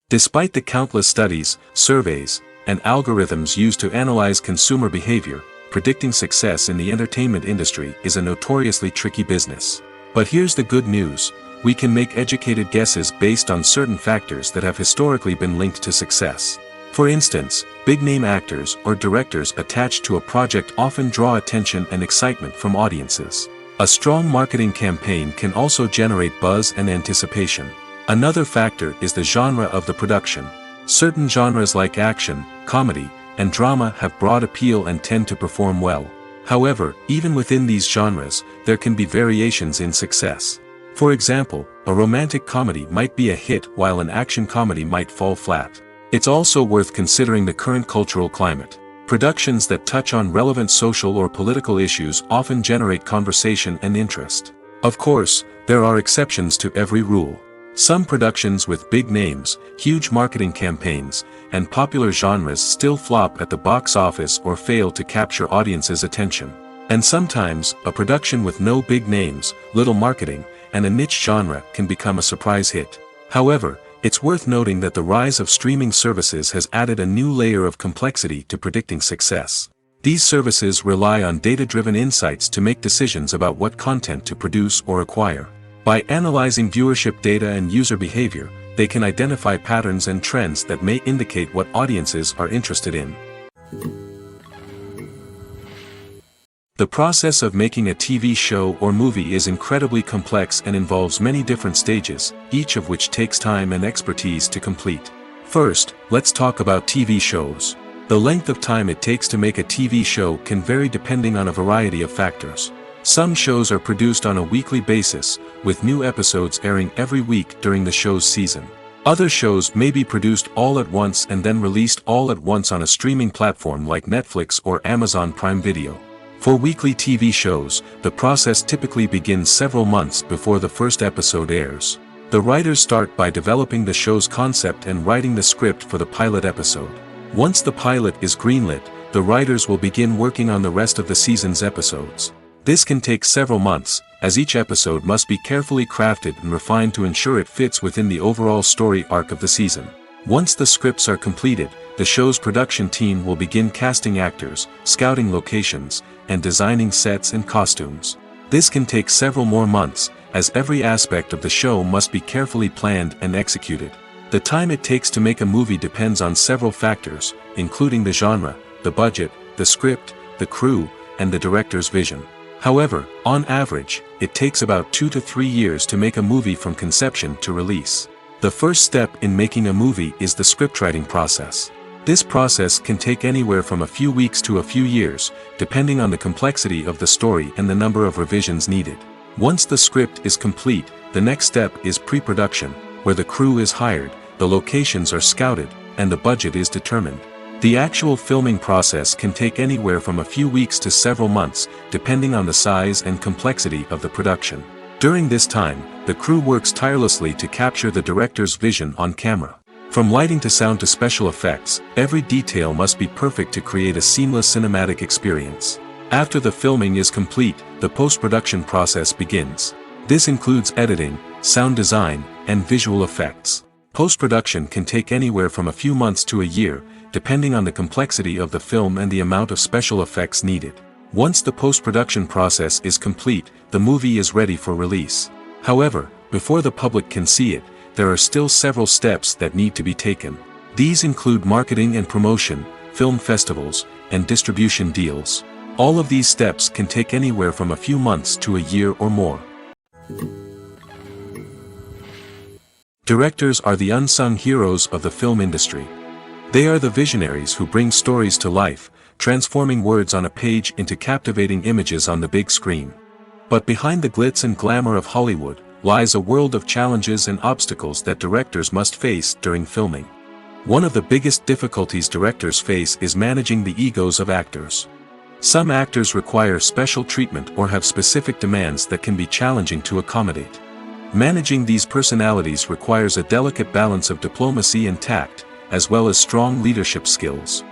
Despite the countless studies, surveys, and algorithms used to analyze consumer behavior, predicting success in the entertainment industry is a notoriously tricky business. But here's the good news: we can make educated guesses based on certain factors that have historically been linked to success. For instance, big-name actors or directors attached to a project often draw attention and excitement from audiences. A strong marketing campaign can also generate buzz and anticipation. Another factor is the genre of the production. Certain genres like action, comedy, and drama have broad appeal and tend to perform well. However, even within these genres, there can be variations in success. For example, a romantic comedy might be a hit while an action comedy might fall flat. It's also worth considering the current cultural climate. Productions that touch on relevant social or political issues often generate conversation and interest. Of course, there are exceptions to every rule. Some productions with big names, huge marketing campaigns, and popular genres still flop at the box office or fail to capture audiences' attention. And sometimes, a production with no big names, little marketing, and a niche genre can become a surprise hit. However, it's worth noting that the rise of streaming services has added a new layer of complexity to predicting success. These services rely on data-driven insights to make decisions about what content to produce or acquire. By analyzing viewership data and user behavior, they can identify patterns and trends that may indicate what audiences are interested in. The process of making a TV show or movie is incredibly complex and involves many different stages, each of which takes time and expertise to complete. First, let's talk about TV shows. The length of time it takes to make a TV show can vary depending on a variety of factors. Some shows are produced on a weekly basis, with new episodes airing every week during the show's season. Other shows may be produced all at once and then released all at once on a streaming platform like Netflix or Amazon Prime Video. For weekly TV shows, the process typically begins several months before the first episode airs. The writers start by developing the show's concept and writing the script for the pilot episode. Once the pilot is greenlit, the writers will begin working on the rest of the season's episodes. This can take several months, as each episode must be carefully crafted and refined to ensure it fits within the overall story arc of the season. Once the scripts are completed, the show's production team will begin casting actors, scouting locations, and designing sets and costumes. This can take several more months, as every aspect of the show must be carefully planned and executed. The time it takes to make a movie depends on several factors, including the genre, the budget, the script, the crew, and the director's vision. However, on average, it takes about 2 to 3 years to make a movie from conception to release. The first step in making a movie is the scriptwriting process. This process can take anywhere from a few weeks to a few years, depending on the complexity of the story and the number of revisions needed. Once the script is complete, the next step is pre-production, where the crew is hired, the locations are scouted, and the budget is determined. The actual filming process can take anywhere from a few weeks to several months, depending on the size and complexity of the production. During this time, the crew works tirelessly to capture the director's vision on camera. From lighting to sound to special effects, every detail must be perfect to create a seamless cinematic experience. After the filming is complete, the post-production process begins. This includes editing, sound design, and visual effects. Post-production can take anywhere from a few months to a year, depending on the complexity of the film and the amount of special effects needed. Once the post-production process is complete, the movie is ready for release. However, before the public can see it, there are still several steps that need to be taken. These include marketing and promotion, film festivals, and distribution deals. All of these steps can take anywhere from a few months to a year or more. Directors are the unsung heroes of the film industry. They are the visionaries who bring stories to life, transforming words on a page into captivating images on the big screen. But behind the glitz and glamour of Hollywood, lies a world of challenges and obstacles that directors must face during filming. One of the biggest difficulties directors face is managing the egos of actors. Some actors require special treatment or have specific demands that can be challenging to accommodate. Managing these personalities requires a delicate balance of diplomacy and tact, as well as strong leadership skills.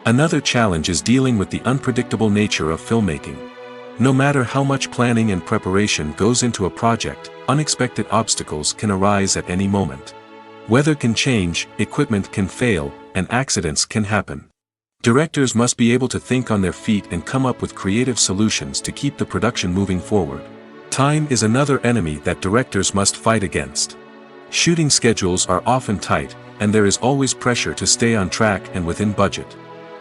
Another challenge is dealing with the unpredictable nature of filmmaking. No matter how much planning and preparation goes into a project, unexpected obstacles can arise at any moment. Weather can change, equipment can fail, and accidents can happen. Directors must be able to think on their feet and come up with creative solutions to keep the production moving forward. Time is another enemy that directors must fight against. Shooting schedules are often tight, and there is always pressure to stay on track and within budget.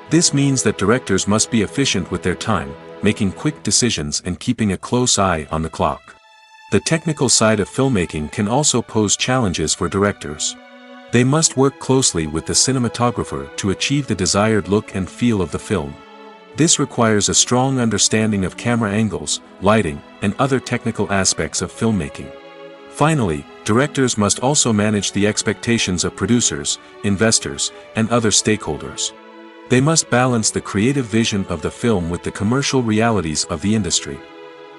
This means that directors must be efficient with their time, making quick decisions and keeping a close eye on the clock. The technical side of filmmaking can also pose challenges for directors. They must work closely with the cinematographer to achieve the desired look and feel of the film. This requires a strong understanding of camera angles, lighting, and other technical aspects of filmmaking. Finally, directors must also manage the expectations of producers, investors, and other stakeholders. They must balance the creative vision of the film with the commercial realities of the industry.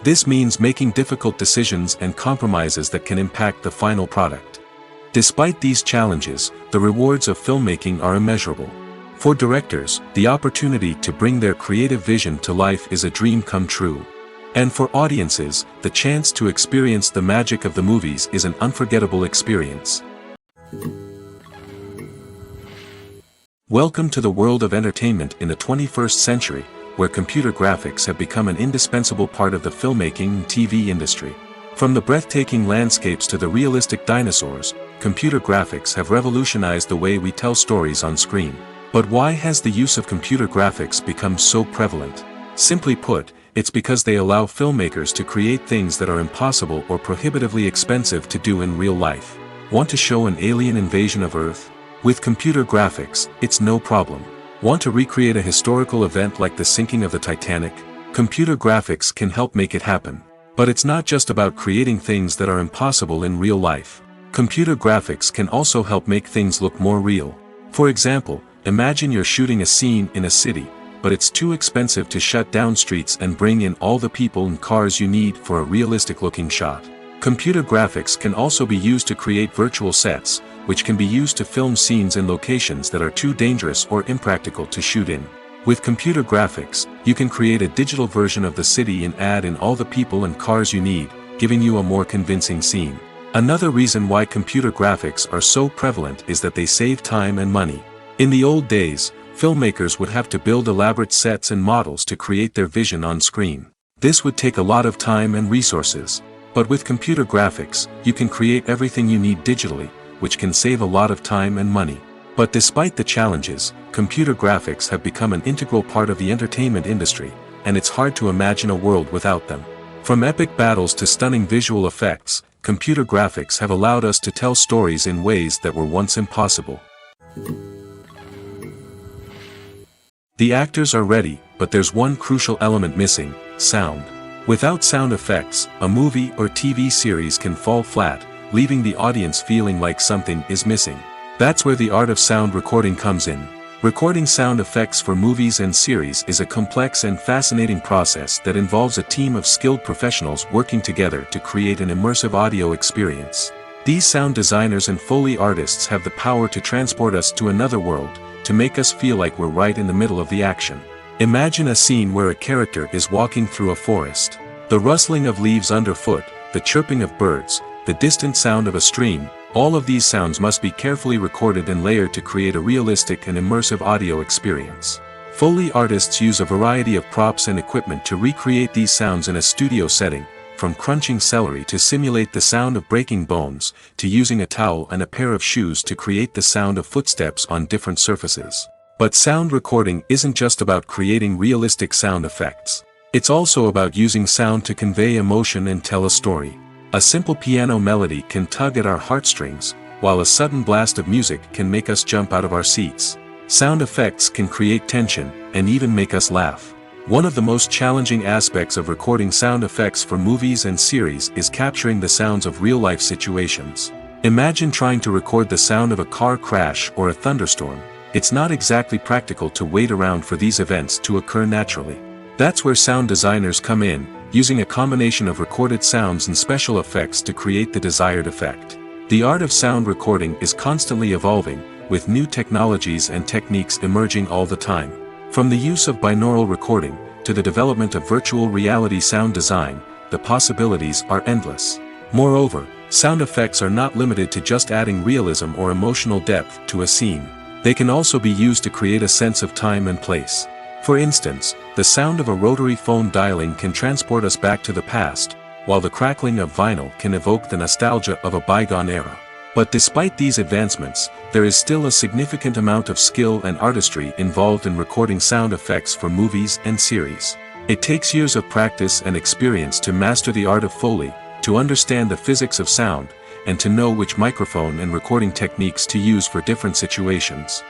This means making difficult decisions and compromises that can impact the final product. Despite these challenges, the rewards of filmmaking are immeasurable. For directors, the opportunity to bring their creative vision to life is a dream come true. And for audiences, the chance to experience the magic of the movies is an unforgettable experience. Welcome to the world of entertainment in the 21st century, where computer graphics have become an indispensable part of the filmmaking and TV industry. From the breathtaking landscapes to the realistic dinosaurs, computer graphics have revolutionized the way we tell stories on screen. But why has the use of computer graphics become so prevalent? Simply put, it's because they allow filmmakers to create things that are impossible or prohibitively expensive to do in real life. Want to show an alien invasion of Earth? With computer graphics, it's no problem. Want to recreate a historical event like the sinking of the Titanic? Computer graphics can help make it happen. But it's not just about creating things that are impossible in real life. Computer graphics can also help make things look more real. For example, imagine you're shooting a scene in a city, but it's too expensive to shut down streets and bring in all the people and cars you need for a realistic-looking shot. Computer graphics can also be used to create virtual sets, which can be used to film scenes in locations that are too dangerous or impractical to shoot in. With computer graphics, you can create a digital version of the city and add in all the people and cars you need, giving you a more convincing scene. Another reason why computer graphics are so prevalent is that they save time and money. In the old days, filmmakers would have to build elaborate sets and models to create their vision on screen. This would take a lot of time and resources. But with computer graphics, you can create everything you need digitally, which can save a lot of time and money. But despite the challenges, computer graphics have become an integral part of the entertainment industry, and it's hard to imagine a world without them. From epic battles to stunning visual effects, computer graphics have allowed us to tell stories in ways that were once impossible. The actors are ready, but there's one crucial element missing: sound. Without sound effects, a movie or TV series can fall flat, leaving the audience feeling like something is missing. That's where the art of sound recording comes in. Recording sound effects for movies and series is a complex and fascinating process that involves a team of skilled professionals working together to create an immersive audio experience. These sound designers and Foley artists have the power to transport us to another world, to make us feel like we're right in the middle of the action. Imagine a scene where a character is walking through a forest. The rustling of leaves underfoot, the chirping of birds, the distant sound of a stream, all of these sounds must be carefully recorded and layered to create a realistic and immersive audio experience. Foley artists use a variety of props and equipment to recreate these sounds in a studio setting, from crunching celery to simulate the sound of breaking bones, to using a towel and a pair of shoes to create the sound of footsteps on different surfaces. But sound recording isn't just about creating realistic sound effects. It's also about using sound to convey emotion and tell a story. A simple piano melody can tug at our heartstrings, while a sudden blast of music can make us jump out of our seats. Sound effects can create tension, and even make us laugh. One of the most challenging aspects of recording sound effects for movies and series is capturing the sounds of real-life situations. Imagine trying to record the sound of a car crash or a thunderstorm. It's not exactly practical to wait around for these events to occur naturally. That's where sound designers come in, using a combination of recorded sounds and special effects to create the desired effect. The art of sound recording is constantly evolving, with new technologies and techniques emerging all the time. From the use of binaural recording, to the development of virtual reality sound design, the possibilities are endless. Moreover, sound effects are not limited to just adding realism or emotional depth to a scene. They can also be used to create a sense of time and place. For instance, the sound of a rotary phone dialing can transport us back to the past, while the crackling of vinyl can evoke the nostalgia of a bygone era. But despite these advancements, there is still a significant amount of skill and artistry involved in recording sound effects for movies and series. It takes years of practice and experience to master the art of Foley, to understand the physics of sound, and to know which microphone and recording techniques to use for different situations.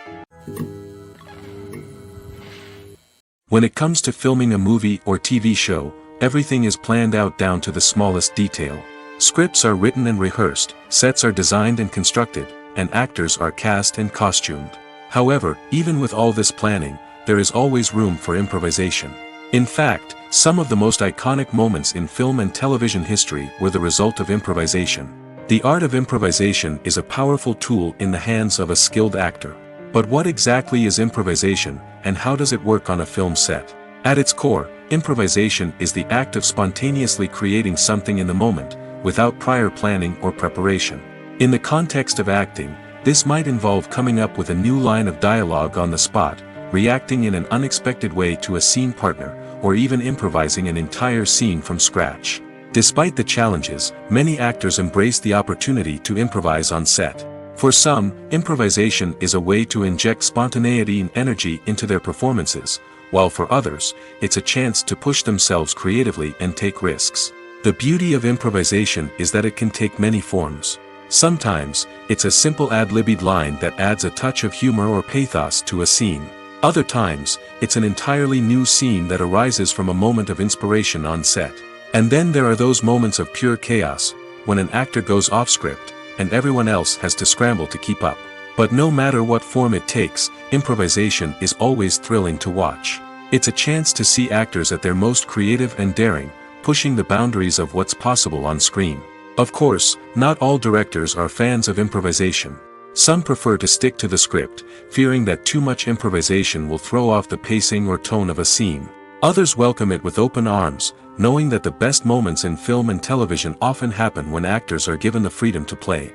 When it comes to filming a movie or TV show, everything is planned out down to the smallest detail. Scripts are written and rehearsed, sets are designed and constructed, and actors are cast and costumed. However, even with all this planning, there is always room for improvisation. In fact, some of the most iconic moments in film and television history were the result of improvisation. The art of improvisation is a powerful tool in the hands of a skilled actor. But what exactly is improvisation, and how does it work on a film set? At its core, improvisation is the act of spontaneously creating something in the moment, without prior planning or preparation. In the context of acting, this might involve coming up with a new line of dialogue on the spot, reacting in an unexpected way to a scene partner, or even improvising an entire scene from scratch. Despite the challenges, many actors embrace the opportunity to improvise on set. For some, improvisation is a way to inject spontaneity and energy into their performances, while for others, it's a chance to push themselves creatively and take risks. The beauty of improvisation is that it can take many forms. Sometimes, it's a simple ad-libbed line that adds a touch of humor or pathos to a scene. Other times, it's an entirely new scene that arises from a moment of inspiration on set. And then there are those moments of pure chaos, when an actor goes off script, and everyone else has to scramble to keep up. But no matter what form it takes, improvisation is always thrilling to watch. It's a chance to see actors at their most creative and daring, pushing the boundaries of what's possible on screen. Of course, not all directors are fans of improvisation. Some prefer to stick to the script, fearing that too much improvisation will throw off the pacing or tone of a scene. Others welcome it with open arms, knowing that the best moments in film and television often happen when actors are given the freedom to play.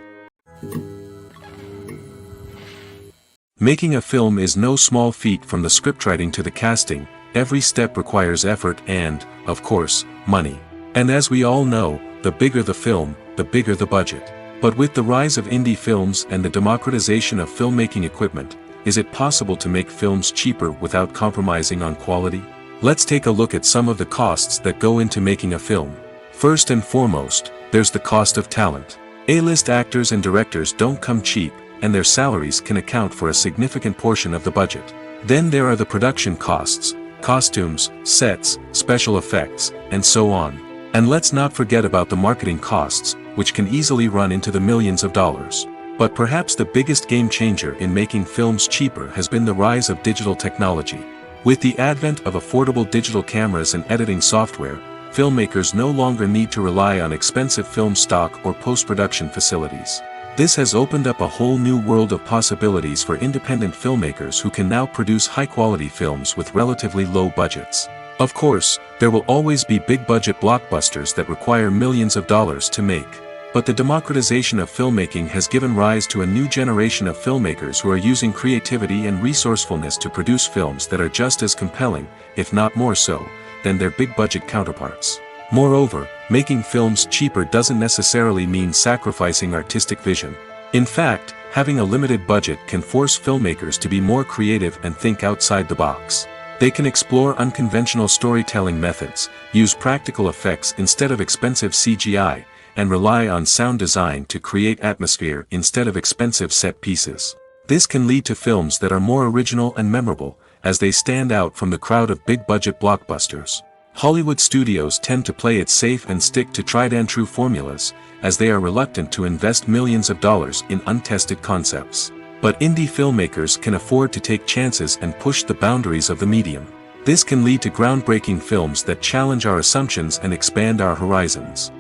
Making a film is no small feat. From the scriptwriting to the casting, every step requires effort and, of course, money. And as we all know, the bigger the film, the bigger the budget. But with the rise of indie films and the democratization of filmmaking equipment, is it possible to make films cheaper without compromising on quality? Let's take a look at some of the costs that go into making a film. First and foremost, there's the cost of talent. A-list actors and directors don't come cheap, and their salaries can account for a significant portion of the budget. Then there are the production costs, costumes, sets, special effects, and so on. And let's not forget about the marketing costs, which can easily run into the millions of dollars. But perhaps the biggest game changer in making films cheaper has been the rise of digital technology. With the advent of affordable digital cameras and editing software, filmmakers no longer need to rely on expensive film stock or post-production facilities. This has opened up a whole new world of possibilities for independent filmmakers who can now produce high-quality films with relatively low budgets. Of course, there will always be big-budget blockbusters that require millions of dollars to make. But the democratization of filmmaking has given rise to a new generation of filmmakers who are using creativity and resourcefulness to produce films that are just as compelling, if not more so, than their big-budget counterparts. Moreover, making films cheaper doesn't necessarily mean sacrificing artistic vision. In fact, having a limited budget can force filmmakers to be more creative and think outside the box. They can explore unconventional storytelling methods, use practical effects instead of expensive CGI, and rely on sound design to create atmosphere instead of expensive set pieces. This can lead to films that are more original and memorable, as they stand out from the crowd of big-budget blockbusters. Hollywood studios tend to play it safe and stick to tried-and-true formulas, as they are reluctant to invest millions of dollars in untested concepts. But indie filmmakers can afford to take chances and push the boundaries of the medium. This can lead to groundbreaking films that challenge our assumptions and expand our horizons.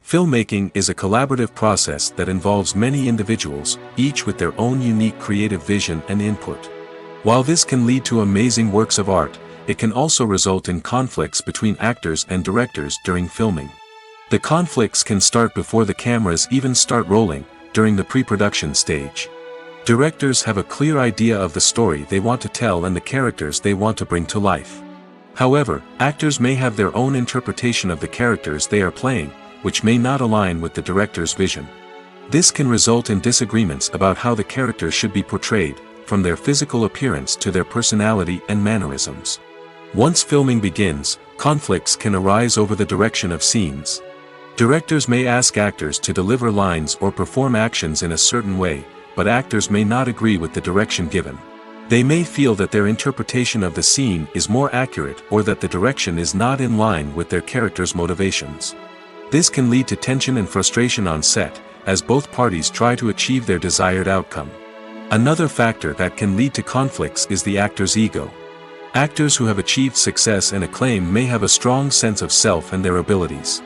Filmmaking is a collaborative process that involves many individuals, each with their own unique creative vision and input. While this can lead to amazing works of art, it can also result in conflicts between actors and directors during filming. The conflicts can start before the cameras even start rolling, during the pre-production stage. Directors have a clear idea of the story they want to tell and the characters they want to bring to life. However, actors may have their own interpretation of the characters they are playing, which may not align with the director's vision. This can result in disagreements about how the characters should be portrayed, from their physical appearance to their personality and mannerisms. Once filming begins, conflicts can arise over the direction of scenes. Directors may ask actors to deliver lines or perform actions in a certain way, but actors may not agree with the direction given. They may feel that their interpretation of the scene is more accurate or that the direction is not in line with their character's motivations. This can lead to tension and frustration on set, as both parties try to achieve their desired outcome. Another factor that can lead to conflicts is the actor's ego. Actors who have achieved success and acclaim may have a strong sense of self and their abilities.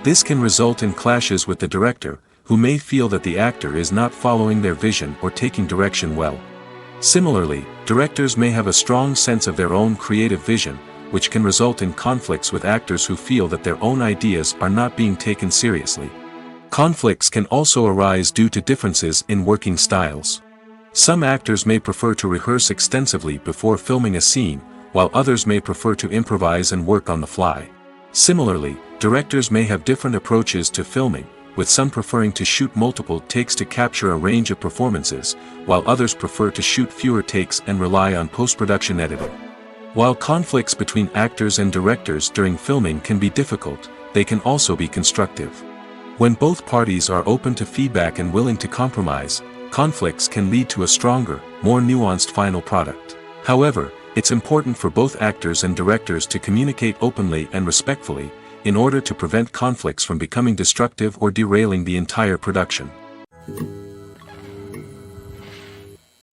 This can result in clashes with the director, who may feel that the actor is not following their vision or taking direction well. Similarly, directors may have a strong sense of their own creative vision, which can result in conflicts with actors who feel that their own ideas are not being taken seriously. Conflicts can also arise due to differences in working styles. Some actors may prefer to rehearse extensively before filming a scene, while others may prefer to improvise and work on the fly. Similarly, directors may have different approaches to filming, with some preferring to shoot multiple takes to capture a range of performances, while others prefer to shoot fewer takes and rely on post-production editing. While conflicts between actors and directors during filming can be difficult, they can also be constructive. When both parties are open to feedback and willing to compromise, conflicts can lead to a stronger, more nuanced final product. However, it's important for both actors and directors to communicate openly and respectfully, in order to prevent conflicts from becoming destructive or derailing the entire production.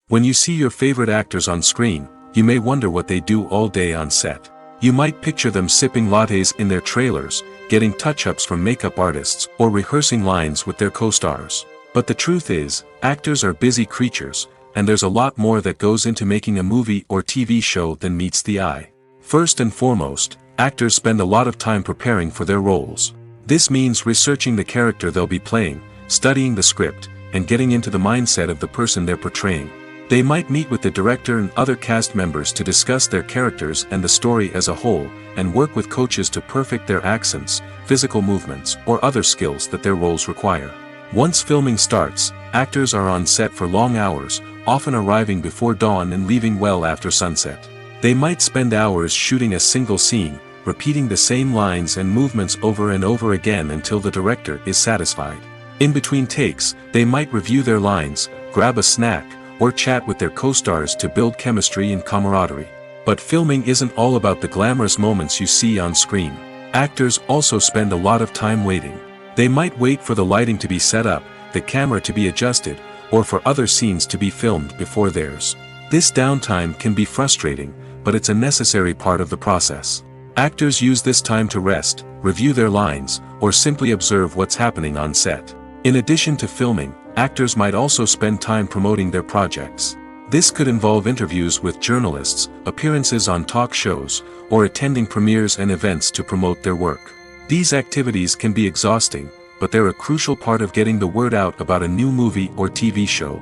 When you see your favorite actors on screen, you may wonder what they do all day on set. You might picture them sipping lattes in their trailers, getting touch-ups from makeup artists, or rehearsing lines with their co-stars. But the truth is, actors are busy creatures, and there's a lot more that goes into making a movie or TV show than meets the eye. First and foremost, actors spend a lot of time preparing for their roles. This means researching the character they'll be playing, studying the script, and getting into the mindset of the person they're portraying. They might meet with the director and other cast members to discuss their characters and the story as a whole, and work with coaches to perfect their accents, physical movements, or other skills that their roles require. Once filming starts, actors are on set for long hours, often arriving before dawn and leaving well after sunset. They might spend hours shooting a single scene, repeating the same lines and movements over and over again until the director is satisfied. In between takes, they might review their lines, grab a snack, or chat with their co-stars to build chemistry and camaraderie. But filming isn't all about the glamorous moments you see on screen. Actors also spend a lot of time waiting. They might wait for the lighting to be set up, the camera to be adjusted, or for other scenes to be filmed before theirs. This downtime can be frustrating, but it's a necessary part of the process. Actors use this time to rest, review their lines, or simply observe what's happening on set. In addition to filming, actors might also spend time promoting their projects. This could involve interviews with journalists, appearances on talk shows, or attending premieres and events to promote their work. These activities can be exhausting, but they're a crucial part of getting the word out about a new movie or TV show.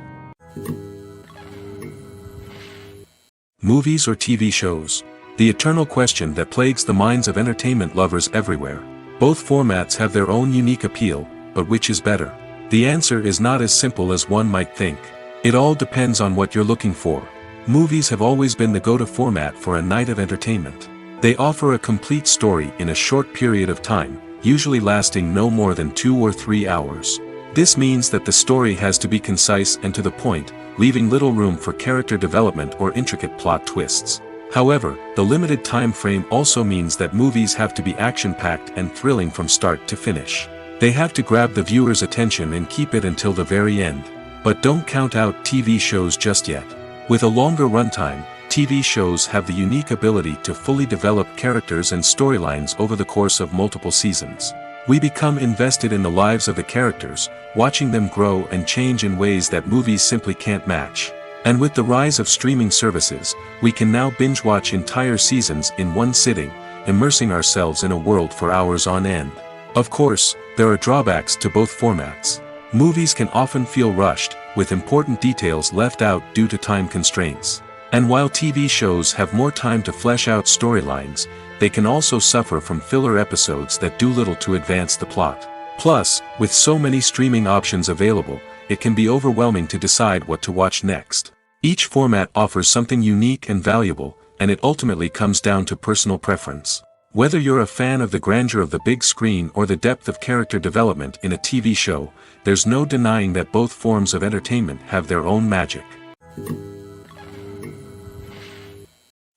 Movies or TV shows? The eternal question that plagues the minds of entertainment lovers everywhere. Both formats have their own unique appeal, but which is better? The answer is not as simple as one might think. It all depends on what you're looking for. Movies have always been the go-to format for a night of entertainment. They offer a complete story in a short period of time, usually lasting no more than 2 or 3 hours. This means that the story has to be concise and to the point, leaving little room for character development or intricate plot twists. However, the limited time frame also means that movies have to be action-packed and thrilling from start to finish. They have to grab the viewer's attention and keep it until the very end. But don't count out TV shows just yet. With a longer runtime, TV shows have the unique ability to fully develop characters and storylines over the course of multiple seasons. We become invested in the lives of the characters, watching them grow and change in ways that movies simply can't match. And with the rise of streaming services, we can now binge-watch entire seasons in one sitting, immersing ourselves in a world for hours on end. Of course, there are drawbacks to both formats. Movies can often feel rushed, with important details left out due to time constraints. And while TV shows have more time to flesh out storylines, they can also suffer from filler episodes that do little to advance the plot. Plus, with so many streaming options available, it can be overwhelming to decide what to watch next. Each format offers something unique and valuable, and it ultimately comes down to personal preference. Whether you're a fan of the grandeur of the big screen or the depth of character development in a TV show, there's no denying that both forms of entertainment have their own magic.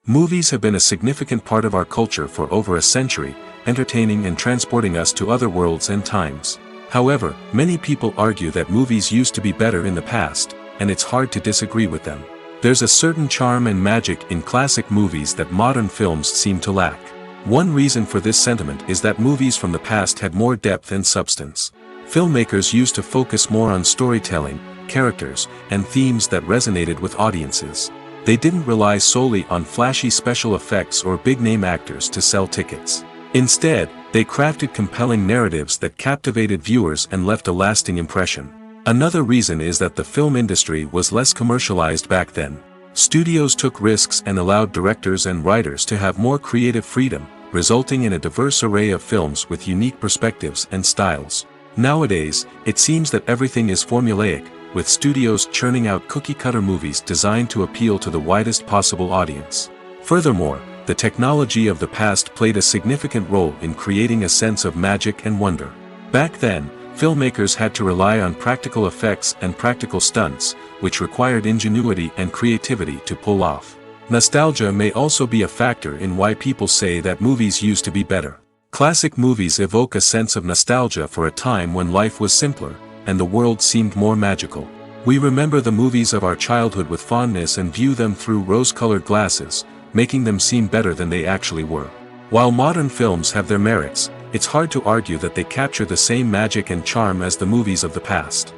Movies have been a significant part of our culture for over a century, entertaining and transporting us to other worlds and times. However, many people argue that movies used to be better in the past, and it's hard to disagree with them. There's a certain charm and magic in classic movies that modern films seem to lack. One reason for this sentiment is that movies from the past had more depth and substance. Filmmakers used to focus more on storytelling, characters, and themes that resonated with audiences. They didn't rely solely on flashy special effects or big-name actors to sell tickets. Instead, they crafted compelling narratives that captivated viewers and left a lasting impression. Another reason is that the film industry was less commercialized back then. Studios took risks and allowed directors and writers to have more creative freedom, resulting in a diverse array of films with unique perspectives and styles. Nowadays, it seems that everything is formulaic, with studios churning out cookie-cutter movies designed to appeal to the widest possible audience. Furthermore, the technology of the past played a significant role in creating a sense of magic and wonder. Back then, filmmakers had to rely on practical effects and practical stunts, which required ingenuity and creativity to pull off. Nostalgia may also be a factor in why people say that movies used to be better. Classic movies evoke a sense of nostalgia for a time when life was simpler, and the world seemed more magical. We remember the movies of our childhood with fondness and view them through rose-colored glasses, making them seem better than they actually were. While modern films have their merits, it's hard to argue that they capture the same magic and charm as the movies of the past.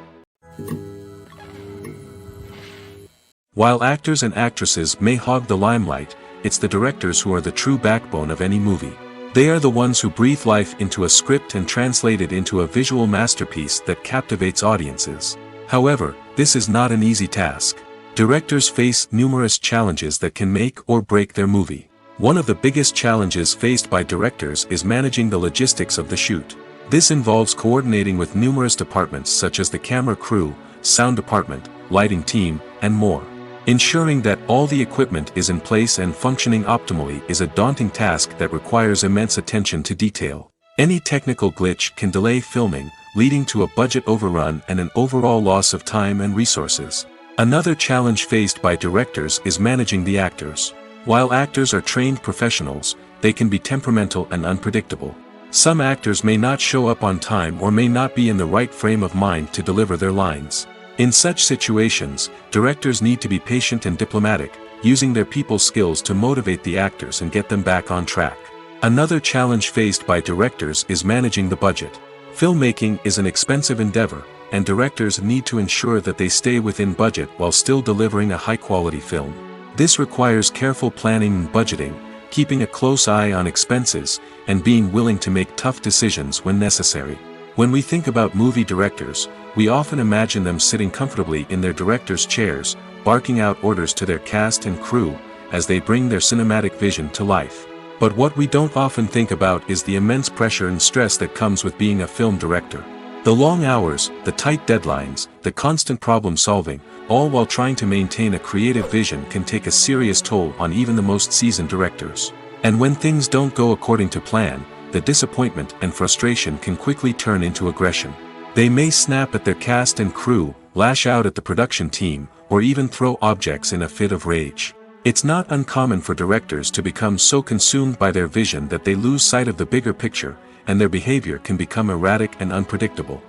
While actors and actresses may hog the limelight, it's the directors who are the true backbone of any movie. They are the ones who breathe life into a script and translate it into a visual masterpiece that captivates audiences. However, this is not an easy task. Directors face numerous challenges that can make or break their movie. One of the biggest challenges faced by directors is managing the logistics of the shoot. This involves coordinating with numerous departments such as the camera crew, sound department, lighting team, and more. Ensuring that all the equipment is in place and functioning optimally is a daunting task that requires immense attention to detail. Any technical glitch can delay filming, leading to a budget overrun and an overall loss of time and resources. Another challenge faced by directors is managing the actors. While actors are trained professionals, they can be temperamental and unpredictable. Some actors may not show up on time or may not be in the right frame of mind to deliver their lines. In such situations, directors need to be patient and diplomatic, using their people skills to motivate the actors and get them back on track. Another challenge faced by directors is managing the budget. Filmmaking is an expensive endeavor, and directors need to ensure that they stay within budget while still delivering a high-quality film. This requires careful planning and budgeting, keeping a close eye on expenses, and being willing to make tough decisions when necessary. When we think about movie directors, we often imagine them sitting comfortably in their director's chairs, barking out orders to their cast and crew, as they bring their cinematic vision to life. But what we don't often think about is the immense pressure and stress that comes with being a film director. The long hours, the tight deadlines, the constant problem solving, all while trying to maintain a creative vision can take a serious toll on even the most seasoned directors. And when things don't go according to plan, the disappointment and frustration can quickly turn into aggression. They may snap at their cast and crew, lash out at the production team, or even throw objects in a fit of rage. It's not uncommon for directors to become so consumed by their vision that they lose sight of the bigger picture, and their behavior can become erratic and unpredictable.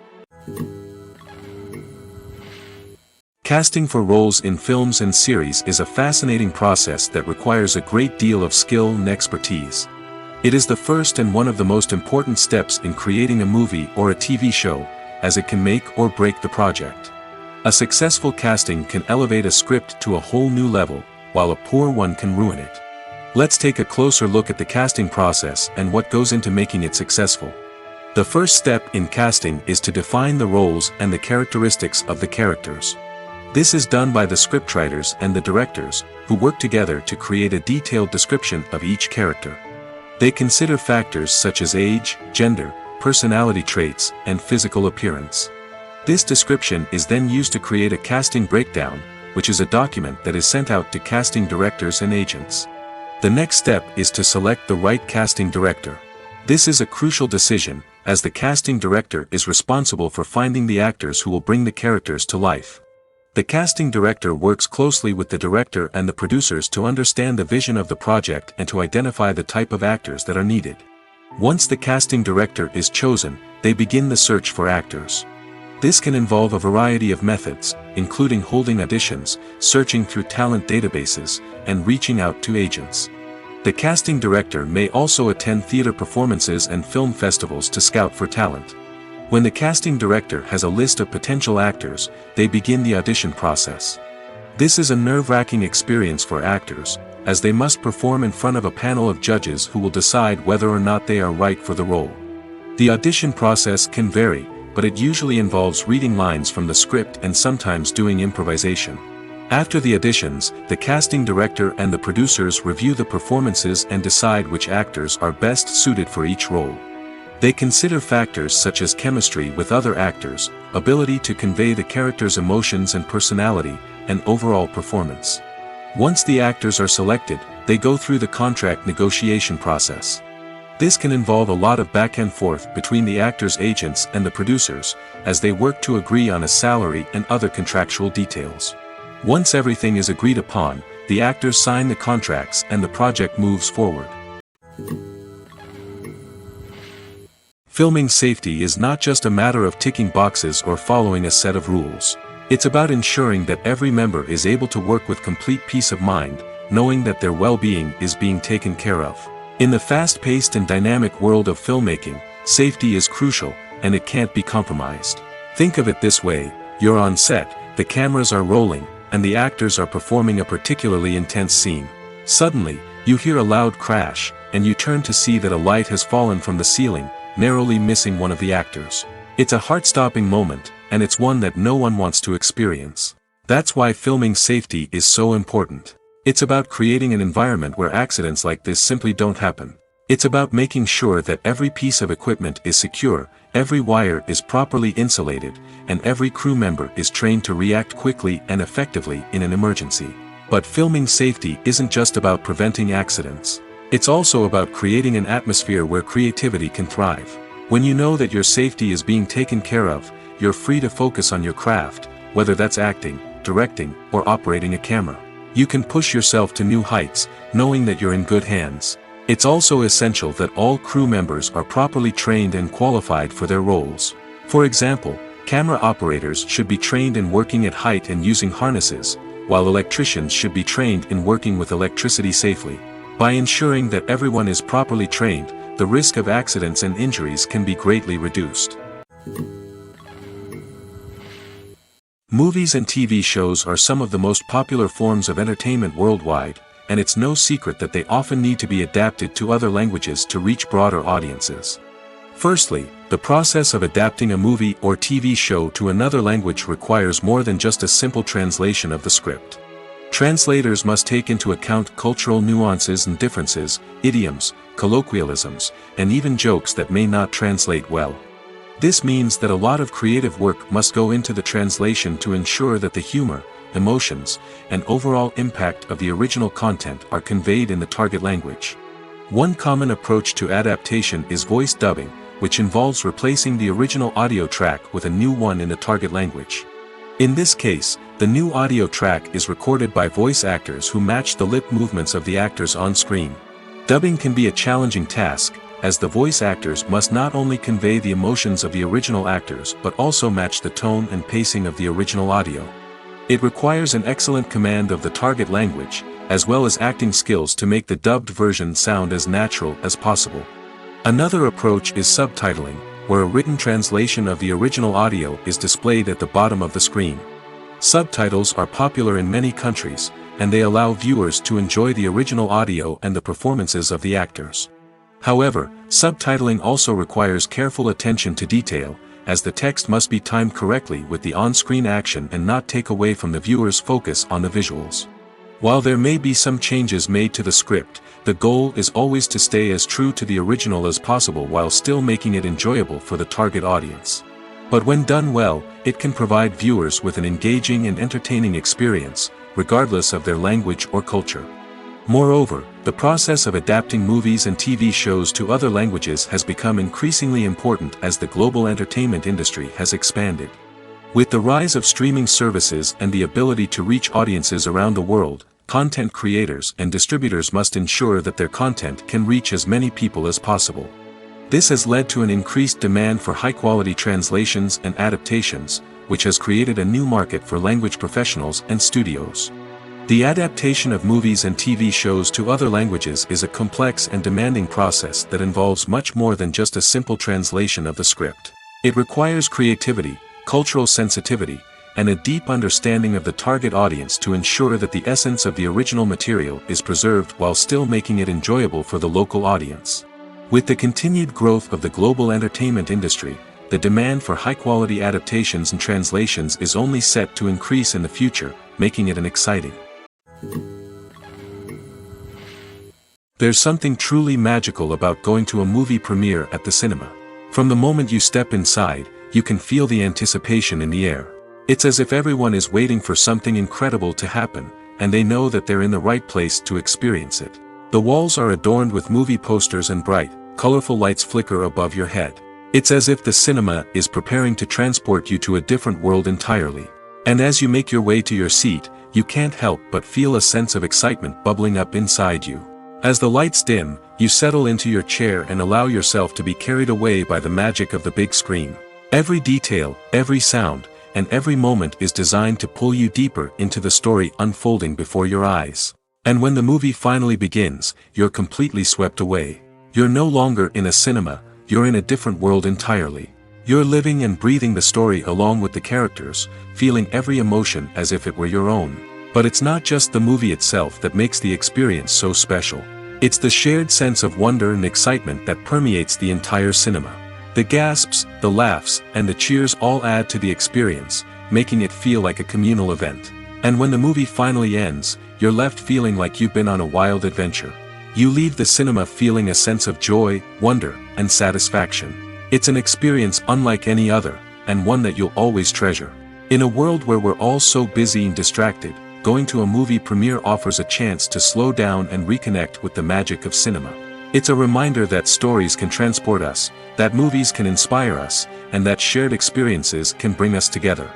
Casting for roles in films and series is a fascinating process that requires a great deal of skill and expertise. It is the first and one of the most important steps in creating a movie or a TV show, as it can make or break the project. A successful casting can elevate a script to a whole new level, while a poor one can ruin it. Let's take a closer look at the casting process and what goes into making it successful. The first step in casting is to define the roles and the characteristics of the characters. This is done by the scriptwriters and the directors, who work together to create a detailed description of each character. They consider factors such as age, gender, personality traits, and physical appearance. This description is then used to create a casting breakdown, which is a document that is sent out to casting directors and agents. The next step is to select the right casting director. This is a crucial decision, as the casting director is responsible for finding the actors who will bring the characters to life. The casting director works closely with the director and the producers to understand the vision of the project and to identify the type of actors that are needed. Once the casting director is chosen, they begin the search for actors. This can involve a variety of methods, including holding auditions, searching through talent databases, and reaching out to agents. The casting director may also attend theater performances and film festivals to scout for talent. When the casting director has a list of potential actors, they begin the audition process. This is a nerve-wracking experience for actors, as they must perform in front of a panel of judges who will decide whether or not they are right for the role. The audition process can vary, but it usually involves reading lines from the script and sometimes doing improvisation. After the auditions, the casting director and the producers review the performances and decide which actors are best suited for each role. They consider factors such as chemistry with other actors, ability to convey the character's emotions and personality, and overall performance. Once the actors are selected, they go through the contract negotiation process. This can involve a lot of back and forth between the actors' agents and the producers, as they work to agree on a salary and other contractual details. Once everything is agreed upon, the actors sign the contracts and the project moves forward. Filming safety is not just a matter of ticking boxes or following a set of rules. It's about ensuring that every member is able to work with complete peace of mind, knowing that their well-being is being taken care of. In the fast-paced and dynamic world of filmmaking, safety is crucial, and it can't be compromised. Think of it this way: you're on set, the cameras are rolling, and the actors are performing a particularly intense scene. Suddenly, you hear a loud crash, and you turn to see that a light has fallen from the ceiling, narrowly missing one of the actors. It's a heart-stopping moment, and it's one that no one wants to experience. That's why filming safety is so important. It's about creating an environment where accidents like this simply don't happen. It's about making sure that every piece of equipment is secure, every wire is properly insulated, and every crew member is trained to react quickly and effectively in an emergency. But filming safety isn't just about preventing accidents. It's also about creating an atmosphere where creativity can thrive. When you know that your safety is being taken care of, you're free to focus on your craft, whether that's acting, directing, or operating a camera. You can push yourself to new heights, knowing that you're in good hands. It's also essential that all crew members are properly trained and qualified for their roles. For example, camera operators should be trained in working at height and using harnesses, while electricians should be trained in working with electricity safely. By ensuring that everyone is properly trained, the risk of accidents and injuries can be greatly reduced. Movies and TV shows are some of the most popular forms of entertainment worldwide, and it's no secret that they often need to be adapted to other languages to reach broader audiences. Firstly, the process of adapting a movie or TV show to another language requires more than just a simple translation of the script. Translators must take into account cultural nuances and differences, idioms, colloquialisms, and even jokes that may not translate well. This means that a lot of creative work must go into the translation to ensure that the humor, emotions, and overall impact of the original content are conveyed in the target language. One common approach to adaptation is voice dubbing, which involves replacing the original audio track with a new one in the target language. In this case, the new audio track is recorded by voice actors who match the lip movements of the actors on screen. Dubbing can be a challenging task, as the voice actors must not only convey the emotions of the original actors but also match the tone and pacing of the original audio. It requires an excellent command of the target language, as well as acting skills to make the dubbed version sound as natural as possible. Another approach is subtitling, where a written translation of the original audio is displayed at the bottom of the screen. Subtitles are popular in many countries, and they allow viewers to enjoy the original audio and the performances of the actors. However, subtitling also requires careful attention to detail, as the text must be timed correctly with the on-screen action and not take away from the viewer's focus on the visuals. While there may be some changes made to the script, the goal is always to stay as true to the original as possible while still making it enjoyable for the target audience. But when done well, it can provide viewers with an engaging and entertaining experience, regardless of their language or culture. Moreover, the process of adapting movies and TV shows to other languages has become increasingly important as the global entertainment industry has expanded. With the rise of streaming services and the ability to reach audiences around the world, content creators and distributors must ensure that their content can reach as many people as possible. This has led to an increased demand for high-quality translations and adaptations, which has created a new market for language professionals and studios. The adaptation of movies and TV shows to other languages is a complex and demanding process that involves much more than just a simple translation of the script. It requires creativity, cultural sensitivity, and a deep understanding of the target audience to ensure that the essence of the original material is preserved while still making it enjoyable for the local audience. With the continued growth of the global entertainment industry, the demand for high-quality adaptations and translations is only set to increase in the future, making it an exciting. There's something truly magical about going to a movie premiere at the cinema. From the moment you step inside, you can feel the anticipation in the air. It's as if everyone is waiting for something incredible to happen, and they know that they're in the right place to experience it. The walls are adorned with movie posters and bright, colorful lights flicker above your head. It's as if the cinema is preparing to transport you to a different world entirely. And as you make your way to your seat, you can't help but feel a sense of excitement bubbling up inside you. As the lights dim, you settle into your chair and allow yourself to be carried away by the magic of the big screen. Every detail, every sound, and every moment is designed to pull you deeper into the story unfolding before your eyes. And when the movie finally begins, you're completely swept away. You're no longer in a cinema, you're in a different world entirely. You're living and breathing the story along with the characters, feeling every emotion as if it were your own. But it's not just the movie itself that makes the experience so special. It's the shared sense of wonder and excitement that permeates the entire cinema. The gasps, the laughs, and the cheers all add to the experience, making it feel like a communal event. And when the movie finally ends, you're left feeling like you've been on a wild adventure. You leave the cinema feeling a sense of joy, wonder, and satisfaction. It's an experience unlike any other, and one that you'll always treasure. In a world where we're all so busy and distracted, going to a movie premiere offers a chance to slow down and reconnect with the magic of cinema. It's a reminder that stories can transport us, that movies can inspire us, and that shared experiences can bring us together.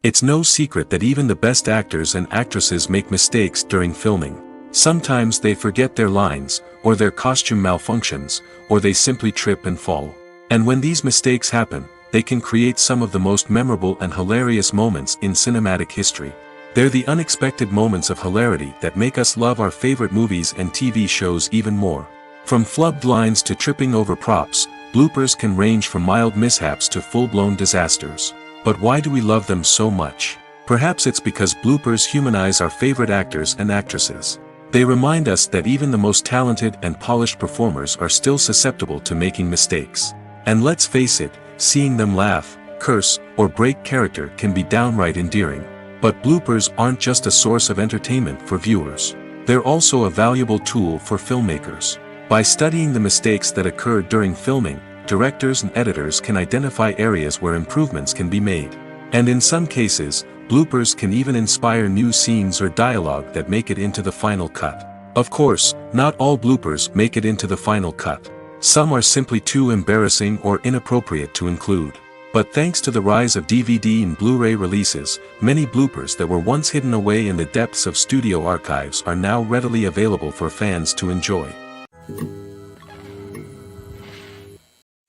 It's no secret that even the best actors and actresses make mistakes during filming. Sometimes they forget their lines, or their costume malfunctions, or they simply trip and fall. And when these mistakes happen, they can create some of the most memorable and hilarious moments in cinematic history. They're the unexpected moments of hilarity that make us love our favorite movies and TV shows even more. From flubbed lines to tripping over props, bloopers can range from mild mishaps to full-blown disasters. But why do we love them so much? Perhaps it's because bloopers humanize our favorite actors and actresses. They remind us that even the most talented and polished performers are still susceptible to making mistakes. And let's face it, seeing them laugh, curse, or break character can be downright endearing. But bloopers aren't just a source of entertainment for viewers. They're also a valuable tool for filmmakers. By studying the mistakes that occurred during filming, directors and editors can identify areas where improvements can be made. And in some cases, Bloopers can even inspire new scenes or dialogue that make it into the final cut. Of course, not all bloopers make it into the final cut. Some are simply too embarrassing or inappropriate to include. But thanks to the rise of DVD and Blu-ray releases, many bloopers that were once hidden away in the depths of studio archives are now readily available for fans to enjoy.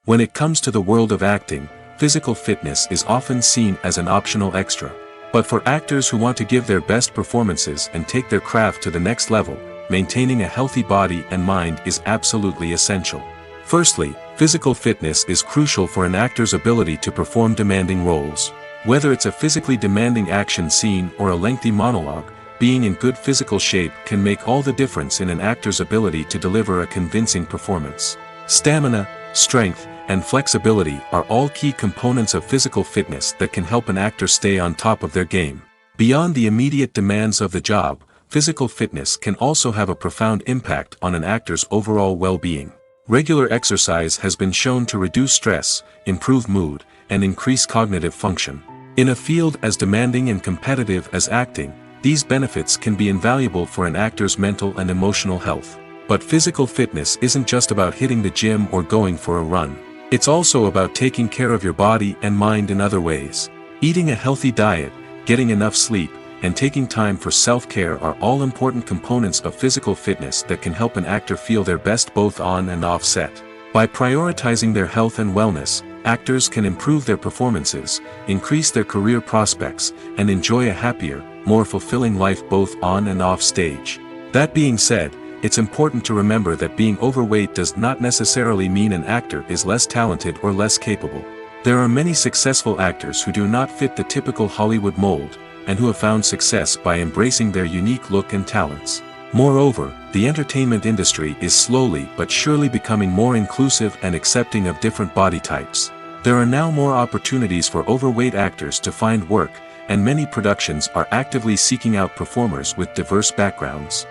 When it comes to the world of acting, physical fitness is often seen as an optional extra. But for actors who want to give their best performances and take their craft to the next level, maintaining a healthy body and mind is absolutely essential. Firstly, physical fitness is crucial for an actor's ability to perform demanding roles. Whether it's a physically demanding action scene or a lengthy monologue, being in good physical shape can make all the difference in an actor's ability to deliver a convincing performance. Stamina, strength, and flexibility are all key components of physical fitness that can help an actor stay on top of their game. Beyond the immediate demands of the job, physical fitness can also have a profound impact on an actor's overall well-being. Regular exercise has been shown to reduce stress, improve mood, and increase cognitive function. In a field as demanding and competitive as acting, these benefits can be invaluable for an actor's mental and emotional health. But physical fitness isn't just about hitting the gym or going for a run. It's also about taking care of your body and mind in other ways. Eating a healthy diet, getting enough sleep, and taking time for self-care are all important components of physical fitness that can help an actor feel their best both on and off set. By prioritizing their health and wellness, actors can improve their performances, increase their career prospects, and enjoy a happier, more fulfilling life both on and off stage. That being said, it's important to remember that being overweight does not necessarily mean an actor is less talented or less capable. There are many successful actors who do not fit the typical Hollywood mold, and who have found success by embracing their unique look and talents. Moreover, the entertainment industry is slowly but surely becoming more inclusive and accepting of different body types. There are now more opportunities for overweight actors to find work, and many productions are actively seeking out performers with diverse backgrounds.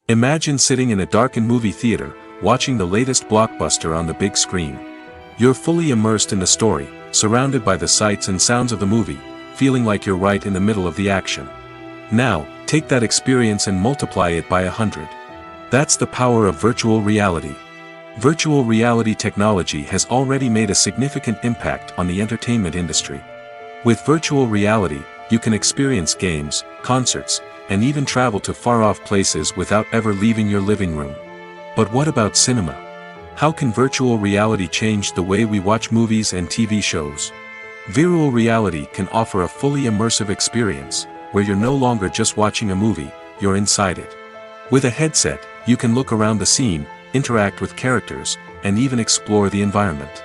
Imagine sitting in a darkened movie theater, watching the latest blockbuster on the big screen. You're fully immersed in the story, surrounded by the sights and sounds of the movie, feeling like you're right in the middle of the action. Now, take that experience and multiply it by 100. That's the power of virtual reality. Virtual reality technology has already made a significant impact on the entertainment industry. With virtual reality, you can experience games, concerts, and even travel to far-off places without ever leaving your living room. But what about cinema? How can virtual reality change the way we watch movies and TV shows? Virtual reality can offer a fully immersive experience, where you're no longer just watching a movie, you're inside it. With a headset, you can look around the scene, interact with characters, and even explore the environment.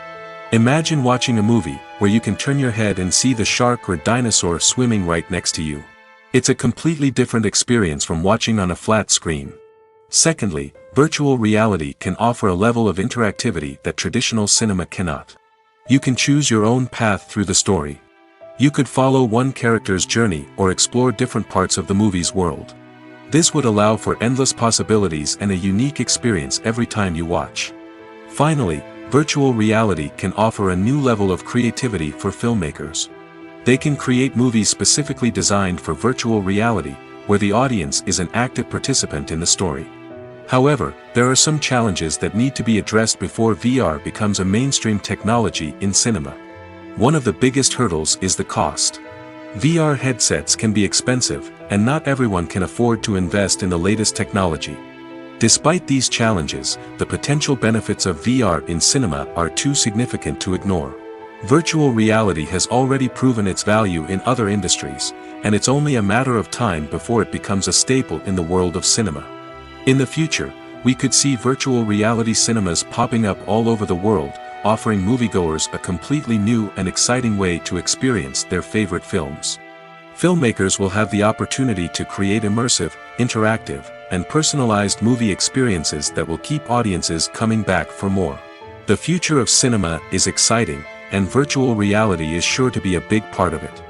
Imagine watching a movie, where you can turn your head and see the shark or dinosaur swimming right next to you. It's a completely different experience from watching on a flat screen. Secondly, virtual reality can offer a level of interactivity that traditional cinema cannot. You can choose your own path through the story. You could follow one character's journey or explore different parts of the movie's world. This would allow for endless possibilities and a unique experience every time you watch. Finally, virtual reality can offer a new level of creativity for filmmakers. They can create movies specifically designed for virtual reality, where the audience is an active participant in the story. However, there are some challenges that need to be addressed before VR becomes a mainstream technology in cinema. One of the biggest hurdles is the cost. VR headsets can be expensive, and not everyone can afford to invest in the latest technology. Despite these challenges, the potential benefits of VR in cinema are too significant to ignore. Virtual reality has already proven its value in other industries, and it's only a matter of time before it becomes a staple in the world of cinema. In the future, we could see virtual reality cinemas popping up all over the world, offering moviegoers a completely new and exciting way to experience their favorite films. Filmmakers will have the opportunity to create immersive, interactive, and personalized movie experiences that will keep audiences coming back for more. The future of cinema is exciting, and virtual reality is sure to be a big part of it.